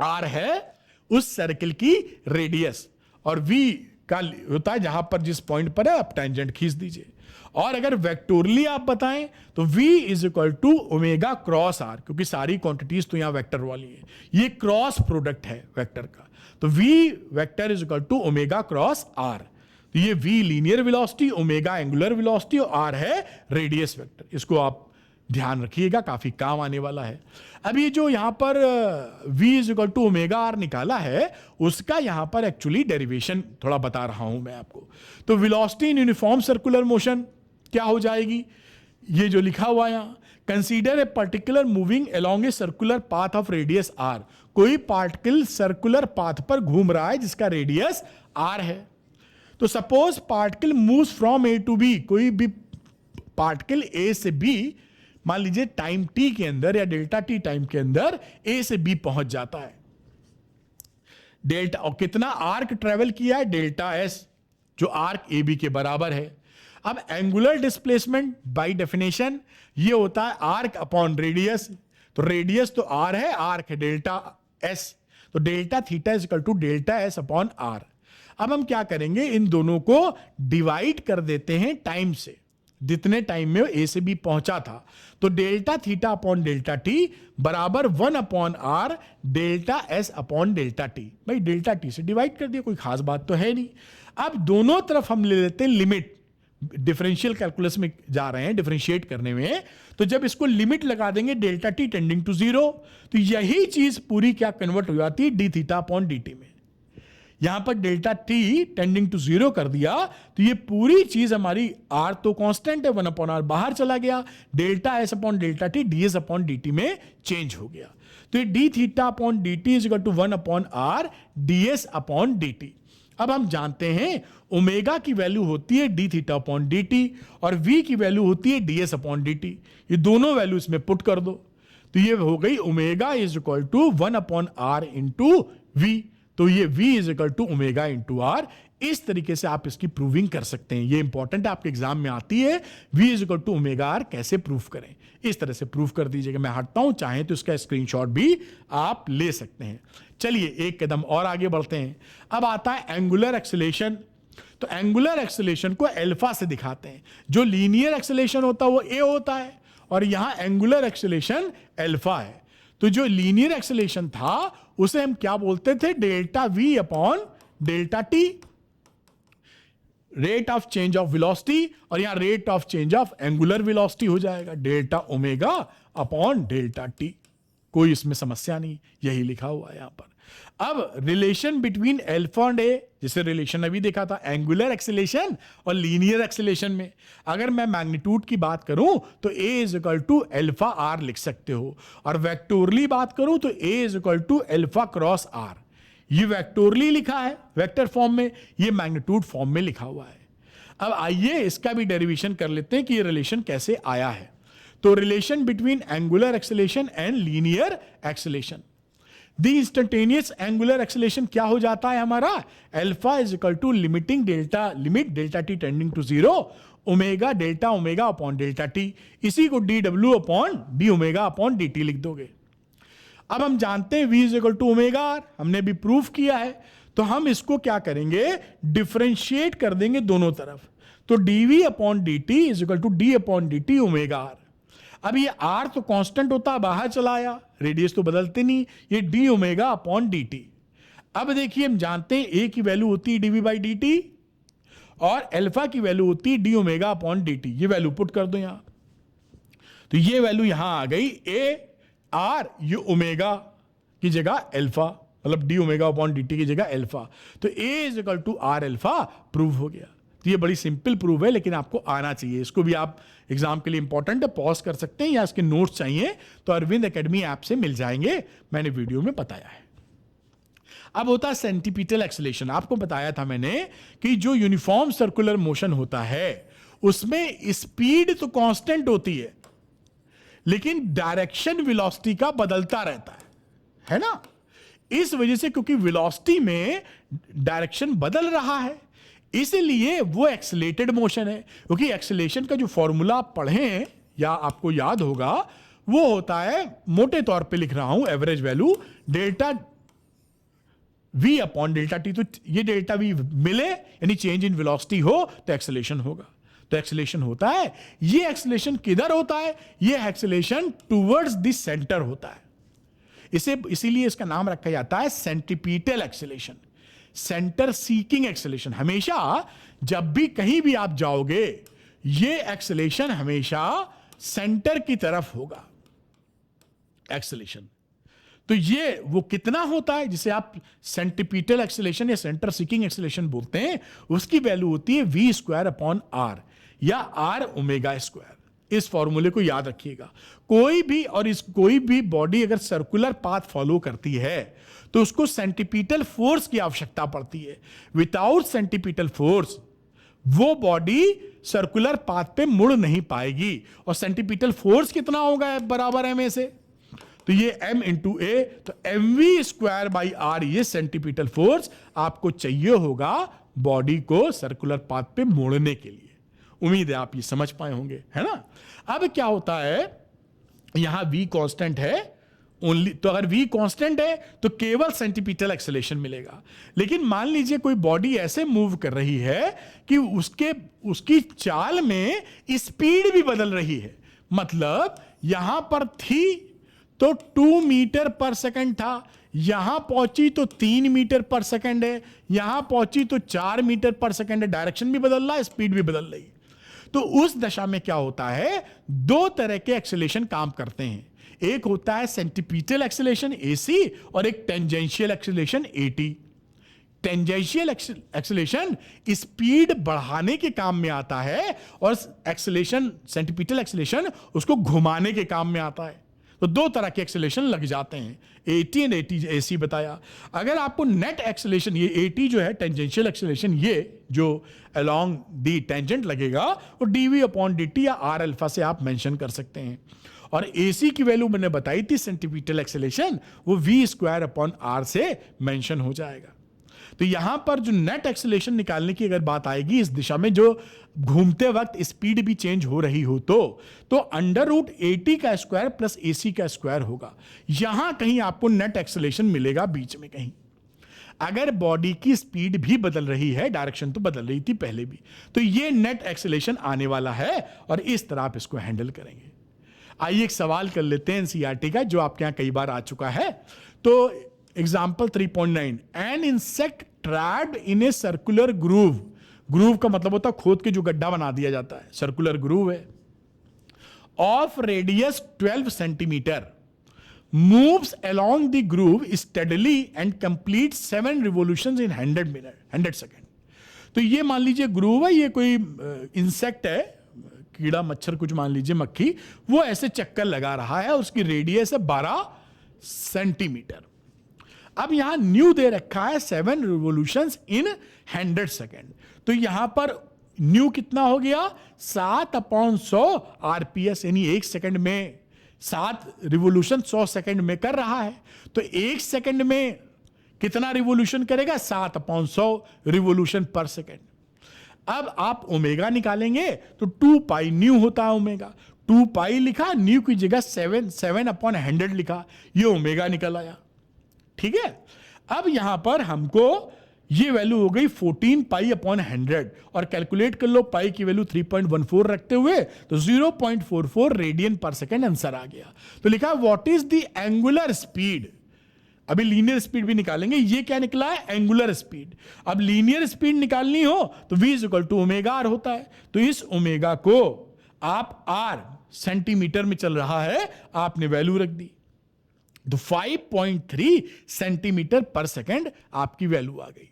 R है उस सर्किल की रेडियस और v का होता है जहां पर जिस पॉइंट पर है आप टेंजेंट खींच दीजिए। और अगर वेक्टोरली आप बताएं तो v is equal to omega cross r, क्योंकि सारी क्वांटिटीज तो यहां वेक्टर वाली है, ये क्रॉस प्रोडक्ट है वेक्टर का। तो v vector is equal to omega cross r. तो ये v linear velocity, omega angular velocity और r है रेडियस वेक्टर। इसको आप ध्यान रखिएगा, काफी काम आने वाला है। अब ये जो यहां पर v is equal to omega r निकाला है, उसका यहां पर एक्चुअली डेरिवेशन थोड़ा बता रहा हूं मैं आपको। तो velocity in uniform circular motion क्या हो जाएगी, ये जो लिखा हुआ है यहां, consider a particular moving along a circular path of radius r. कोई पार्टिकल सर्कुलर पाथ पर घूम रहा है जिसका रेडियस आर है। तो suppose particle moves from A to B, कोई भी पार्टिकल ए से बी मान लीजिए टाइम टी के अंदर या डेल्टा टी टाइम के अंदर ए से बी पहुंच जाता है। डेल्टा और कितना आर्क ट्रेवल किया है, डेल्टा एस, जो आर्क ए बी के बराबर है। अब एंगुलर डिस्प्लेसमेंट बाय डेफिनेशन ये होता है आर्क अपॉन रेडियस। तो रेडियस तो आर है, आर्क है डेल्टा एस, तो delta theta is equal to delta s upon r. अब हम क्या करेंगे, इन दोनों को डिवाइड कर देते हैं टाइम से, जितने टाइम में ए से बी पहुंचा था। तो delta theta upon delta T बराबर 1 upon R delta s upon delta T. भाई डेल्टा टी से डिवाइड कर दिया, कोई खास बात तो है नहीं। अब दोनों तरफ हम ले लेते हैं लिमिट, डिफरेंशियल कैलकुलस में जा रहे हैं डिफरेंशिएट करने में। तो जब इसको लिमिट लगा देंगे डेल्टा टी टेंडिंग टू 0, तो यही चीज पूरी क्या कन्वर्ट हो जाती है d theta upon d t में। यहां पर डेल्टा टी टेंडिंग टू 0 कर दिया तो ये पूरी चीज हमारी आर तो कांस्टेंट है, 1 अपॉन आर बाहर चला गया, delta s upon delta t d s upon d t में चेंज हो गया। तो ये d theta upon d t is equal to 1 upon r d s upon d t. अब हम जानते हैं ओमेगा की वैल्यू होती है d theta upon d t और वी की वैल्यू होती है d s upon d t. ये दोनों वैल्यू इसमें पुट कर दो तो ये हो गई omega is equal to 1 upon r into v. तो ये v is equal to omega into r. इस तरीके से आप इसकी प्रूविंग कर सकते हैं, ये इंपॉर्टेंट है, आपके एग्जाम में आती है। v is equal to omega r कैसे प्रूफ करें, इस तरह से प्रूफ कर दीजिएगा। मैं हटता हूं, चाहें तो इसका स्क्रीनशॉट भी आप ले सकते हैं। चलिए एक कदम और आगे बढ़ते हैं। अब आता है एंगुलर एक्सेलेरेशन। तो एंगुलर एक्सेलेरेशन को अल्फा से दिखाते हैं। जो लीनियर एक्सेलेरेशन होता है वो a होता है और यहां एंगुलर एक्सेलेरेशन अल्फा है। तो जो लीनियर एक्सेलेरेशन था उसे हम क्या बोलते थे, delta we upon delta T, rate of change of velocity, और यहां rate of change of angular velocity हो जाएगा delta omega upon delta T. कोई इसमें समस्या नहीं, यही लिखा हुआ है यहां पर। अब relation between alpha and a, जैसे रिलेशन अभी देखा था एंगुलर एक्सेलेरेशन और लीनियर एक्सेलेरेशन में, अगर मैं मैग्नीट्यूड की बात करूं तो a is equal to alpha r लिख सकते हो, और वेक्टोरली बात करूं तो a is equal to alpha cross r. ये वेक्टोरली लिखा है वेक्टर फॉर्म में, ये मैग्नीट्यूड फॉर्म में लिखा हुआ है। अब आइए इसका भी डेरिवेशन कर लेते हैं कि ये रिलेशन कैसे आया है। तो relation between angular acceleration and linear acceleration, the instantaneous angular acceleration क्या हो जाता है हमारा, alpha is equal to limit delta t tending to zero, omega delta omega upon delta t, इसी को डी डब्ल्यू upon d omega upon d t लिख दोगे। अब हम जानते हैं v is equal to omega r, हमने भी प्रूफ किया है, तो हम इसको क्या करेंगे, डिफरेंशिएट कर देंगे दोनों तरफ। तो dv upon dt is equal to d upon dt omega r. अब ये r तो कांस्टेंट होता है, बाहर चला आया, रेडियस तो बदलते नहीं, ये d ओमेगा अपॉन dt। अब देखिए हम जानते हैं a की वैल्यू होती है dv बाई dt और अल्फा की वैल्यू होती है d ओमेगा अपॉन dt। ये वैल्यू पुट कर दो यहां, तो ये वैल्यू यहां आ गई, a r ये ओमेगा की जगह अल्फा, मतलब d omega upon d t की जगह अल्फा, तो a is equal to r alpha prove हो गया। तो ये बड़ी सिंपल प्रूव है, लेकिन आपको आना चाहिए, इसको भी आप एग्जाम के लिए इंपॉर्टेंट है, पॉज कर सकते हैं, या इसके नोट्स चाहिए तो अरविंद एकेडमी ऐप से मिल जाएंगे, मैंने वीडियो में बताया है। अब होता है सेंटीपीटल एक्सेलेरेशन। आपको बताया था मैंने कि जो यूनिफॉर्म सर्कुलर मोशन होता है उसमें स्पीड तो कांस्टेंट होती है, लेकिन डायरेक्शन वेलोसिटी का बदलता रहता है ना। इस वजह से, क्योंकि वेलोसिटी में डायरेक्शन बदल रहा है, इसलिए वो एक्सेलेरेटेड मोशन है। क्योंकि एक्सेलेरेशन का जो फॉर्मूला आप पढ़े हैं या आपको याद होगा, वो होता है, मोटे तौर पे लिख रहा हूं, average value delta v upon delta T. तो ये डेल्टा v मिले यानी चेंज इन वेलोसिटी हो तो एक्सेलेरेशन होगा, तो एक्सेलेरेशन होता है। ये एक्सेलेरेशन किधर होता है, ये एक्सेलेरेशन टुवर्ड्स द सेंटर होता है, इसीलिए इसका नाम रखा जाता है centripetal acceleration, centre seeking acceleration. हमेशा जब भी कहीं भी आप जाओगे, ये एक्सेलेरेशन हमेशा सेंटर की तरफ होगा एक्सेलेरेशन। तो ये वो कितना होता है जिसे आप सेंट्रीपिटल एक्सेलेरेशन या सेंटर सीकिंग एक्सेलेरेशन बोलते हैं, उसकी वैल्यू होती है v स्क्वायर अपॉन r या r ओमेगा स्क्वायर। इस फॉर्मूले को याद रखिएगा। कोई भी बॉडी अगर सर्कुलर पाथ फॉलो करती है तो उसको सेंटीपीटल फोर्स की आवश्यकता पड़ती है। विदाउट सेंटीपीटल फोर्स वो बॉडी सर्कुलर पाथ पे मुड़ नहीं पाएगी। और सेंटीपीटल फोर्स कितना होगा, बराबर एम ए से, तो ये m इंटू ए, तो m v square by r, ये सेंटीपीटल फोर्स आपको चाहिए होगा बॉडी को सर्कुलर पाथ पे मोड़ने के लिए। उम्मीद है आप ये समझ पाए होंगे, है ना। अब क्या होता है, यहां v कांस्टेंट है ओनली, तो अगर v कांस्टेंट है तो केवल सेंटीपीटल एक्सेलेरेशन मिलेगा। लेकिन मान लीजिए कोई बॉडी ऐसे मूव कर रही है कि उसकी चाल में स्पीड भी बदल रही है, मतलब यहां पर थी तो 2 मीटर पर सेकंड था, यहां पहुंची तो 3 मीटर पर सेकंड है, यहां पहुंची तो 4 मीटर पर सेकंड है, डायरेक्शन भी बदल रहा है, स्पीड भी बदल रही। तो उस दशा में क्या होता है, दो तरह के एक्सेलेरेशन काम करते हैं। एक होता है सेंटीपीटल एक्सेलेरेशन AC और एक tangential acceleration AT। Tangential acceleration speed बढ़ाने के काम में आता है और एक्सेलेरेशन, सेंटीपीटल एक्सेलेरेशन उसको घुमाने के काम में आता है। तो दो तरह के एक्सेलेरेशन लग जाते हैं, AT एंड AC बताया। अगर आपको नेट एक्सेलेरेशन, ये AT जो है टेंजेंशियल एक्सेलेरेशन, ये जो अलोंग दी टेंजेंट लगेगा, वो dv अपॉन dt या r अल्फा से आप मेंशन कर सकते हैं। और AC की वैल्यू मैंने बताई थी सेंटीपीटल एक्सेलेरेशन, वो v स्क्वायर अपॉन r से मेंशन हो जाएगा। तो यहां पर जो नेट एक्सेलेरेशन निकालने की अगर बात आएगी, इस दिशा में जो घूमते वक्त स्पीड भी चेंज हो रही हो तो अंडर रूट AT का स्क्वायर प्लस AC का स्क्वायर होगा। यहां कहीं आपको नेट एक्सेलेरेशन मिलेगा बीच में कहीं। अगर बॉडी की स्पीड भी बदल रही है, डायरेक्शन तो बदल रही थी पहले भी, तो ये नेट एक्सेलेरेशन आने वाला है और इस तरह आप इसको हैंडल करेंगे। आइए एक सवाल कर लेते हैं NCERT का, जो आपके यहां कई बार आ चुका है। तो example 3.9, an insect trapped in a circular groove. Groove का मतलब होता है खोद के जो गड्ढा बना दिया जाता है, सर्कुलर ग्रूव है, of radius 12 centimetre, moves along the groove steadily and completes 7 revolutions in 100 second. तो ये मान लीजिए ग्रूव है, ये कोई इंसेक्ट है, कीड़ा मच्छर कुछ मान लीजिए, मक्खी, वो ऐसे चक्कर लगा रहा है, उसकी रेडियस है 12 सेंटीमीटर। अब यहां न्यू दे रखा है 7 रिवोल्यूशंस इन 100 सेकेंड। तो यहां पर न्यू कितना हो गया, 7/100 आरपीएस, यानी 1 सेकेंड में 7 रिवोल्यूशन 100 सेकेंड में कर रहा है। तो 1 सेकेंड में कितना रिवोल्यूशन करेगा, 7/100 रिवोल्यूशन पर सेकेंड। अब आप ओमेगा निकालेंगे तो 2 पाई न्यू होता है ओमेगा। 2 पाई लिखा, न्यू की जगह 7/100 लिखा, ये ओमेगा निकल आया। ठीक है, अब यहां पर हमको ये वैल्यू हो गई 14 पाई/100 और कैलकुलेट कर लो पाई की वैल्यू 3.14 रखते हुए, तो 0.44 रेडियन पर सेकेंड आंसर आ गया। तो लिखा what is the angular speed. अभी लीनियर स्पीड भी निकालेंगे, ये क्या निकला है, एंगुलर स्पीड। अब लीनियर स्पीड निकालनी हो तो v equal to omega r होता है। तो इस ओमेगा को आप आर सेंटीमीटर में चल रहा है, आपने वैल्यू रख दी, तो 5.3 सेंटीमीटर पर सेकेंड आपकी वैल्यू आ गई।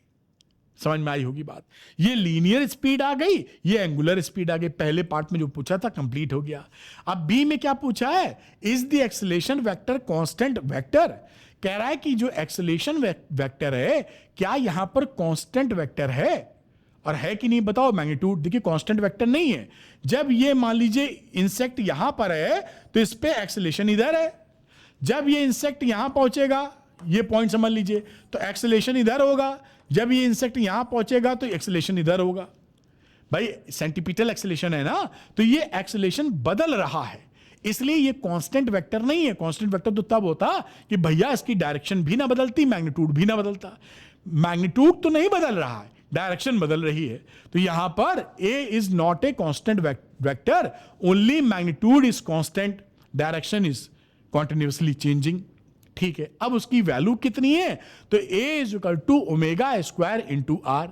समझ में आई होगी बात। ये लीनियर स्पीड आ गई, ये एंगुलर स्पीड आ गई। पहले पार्ट में जो पूछा था कंप्लीट हो गया। अब बी में क्या पूछा है, is the acceleration vector constant vector. कह रहा है कि जो एक्सेलेरेशन वेक्टर है क्या यहां पर कांस्टेंट वेक्टर है, और है कि नहीं बताओ। मैग्नीट्यूड देखिए कांस्टेंट वेक्टर नहीं है। जब ये मान लीजिए इंसेक्ट यहां पर है तो इस पे एक्सेलेरेशन इधर है, जब ये इंसेक्ट यहां पहुंचेगा, ये पॉइंट समझ लीजिए, तो एक्सेलेरेशन इधर होगा। जब ये इंसेक्ट यहां पहुंचेगा तो एक्सेलेरेशन इधर होगा। भाई सेंटीपिटल एक्सेलेरेशन है ना, तो ये एक्सेलेरेशन बदल रहा है, इसलिए ये कांस्टेंट वेक्टर नहीं है। कांस्टेंट वेक्टर तो तब होता कि भैया इसकी डायरेक्शन भी ना बदलती, मैग्नीट्यूड भी ना बदलता। मैग्नीट्यूड तो नहीं बदल रहा है, डायरेक्शन बदल रही है। तो यहां पर a is not a constant vector, only magnitude is constant, direction is continuously changing. ठीक है, अब उसकी वैल्यू कितनी है, तो a is equal to omega square into r,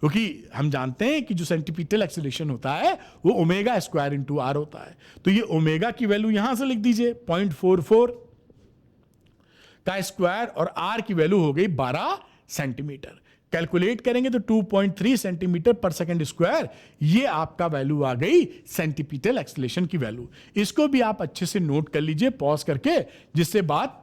क्योंकि हम जानते हैं कि जो सेंटीपिटल एक्सेलेरेशन होता है वो ओमेगा स्क्वायर इंटू आर होता है। तो ये ओमेगा की वैल्यू यहां से लिख दीजिए 0.44 का स्क्वायर, और आर की वैल्यू हो गई 12 सेंटीमीटर। कैलकुलेट करेंगे तो 2.3 सेंटीमीटर पर सेकंड स्क्वायर, ये आपका वैल्यू आ गई सेंटीपिटल एक्सेलेरेशन की वैल्यू। इसको भी आप अच्छे से नोट कर लीजिए पॉज करके, जिससे बात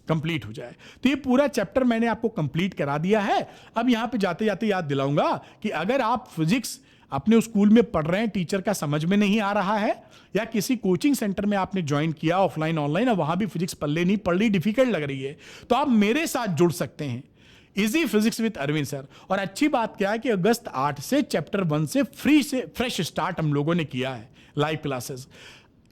कंप्लीट हो जाए। तो ये पूरा चैप्टर मैंने आपको कंप्लीट करा दिया है। अब यहां पे जाते जाते याद दिलाऊंगा कि अगर आप फिजिक्स अपने स्कूल में पढ़ रहे हैं, टीचर का समझ में नहीं आ रहा है, या किसी कोचिंग सेंटर में आपने ज्वाइन किया ऑफलाइन ऑनलाइन, और वहां भी फिजिक्स पल्ले नहीं पड़ रही, डिफिकल्ट लग रही है, तो आप मेरे साथ जुड़ सकते हैं, easy physics with Arvind sir. और अच्छी बात क्या है कि अगस्त 8 से चैप्टर 1 से फ्रेश स्टार्ट हम लोगों ने किया है, लाइव क्लासेस।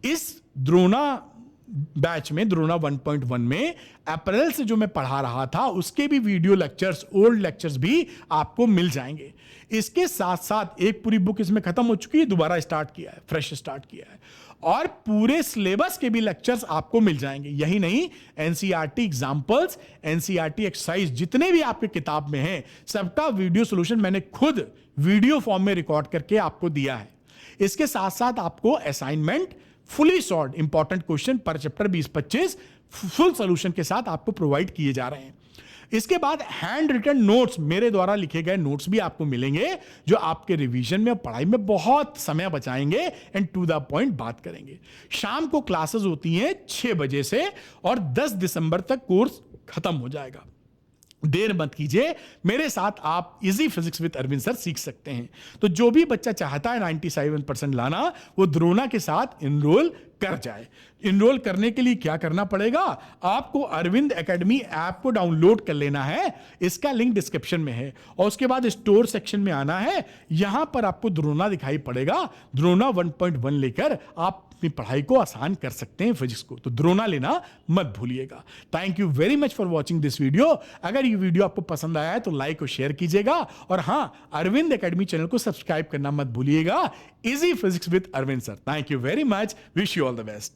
इस द्रोणा बैच में, द्रोणा 1.1 में अप्रैल से जो मैं पढ़ा रहा था उसके भी वीडियो लेक्चर्स, ओल्ड लेक्चर्स भी आपको मिल जाएंगे। इसके साथ साथ एक पूरी बुक इसमें खत्म हो चुकी है, दोबारा स्टार्ट किया है, फ्रेश स्टार्ट किया है, और पूरे सिलेबस के भी लेक्चर्स आपको मिल जाएंगे। यही नहीं, एनसीईआरटी एग्जांपल्स, एनसीईआरटी एक्सरसाइज जितने भी आपके किताब में हैं, सबका वीडियो सॉल्यूशन मैंने खुद वीडियो फॉर्म में रिकॉर्ड करके आपको दिया है। इसके साथ साथ आपको assignment, fully solved important question पर चैप्टर 20-25 फुल सॉल्यूशन के साथ आपको प्रोवाइड किए जा रहे हैं। इसके बाद हैंड रिटन नोट्स, मेरे द्वारा लिखे गए नोट्स भी आपको मिलेंगे, जो आपके रिवीजन में, पढ़ाई में बहुत समय बचाएंगे एंड टू द पॉइंट बात करेंगे। शाम को क्लासेस होती हैं 6 बजे से, और 10 दिसंबर तक कोर्स खत्म हो जाएगा। देर मत कीजिए, मेरे साथ आप easy physics with Arvind sir सीख सकते हैं। तो जो भी बच्चा चाहता है 97% लाना, वो द्रोणा के साथ इनरोल कर जाए। इनरोल करने के लिए क्या करना पड़ेगा, आपको अरविंद एकेडमी ऐप को डाउनलोड कर लेना है, इसका लिंक डिस्क्रिप्शन में है, और उसके बाद स्टोर सेक्शन में आना है। यहां पर आपको द्रोणा दिखाई पड़ेगा, द्रोणा 1.1 लेकर आप अपनी पढ़ाई को आसान कर सकते हैं फिजिक्स को। तो द्रोणा लेना मत भूलिएगा। Thank you very much for watching this video. अगर ये वीडियो आपको पसंद आया है तो लाइक और शेयर कीजिएगा, और हां, अरविंद एकेडमी चैनल को सब्सक्राइब करना मत भूलिएगा। Easy physics with Arvind sir. Thank you very much, wish you all the best.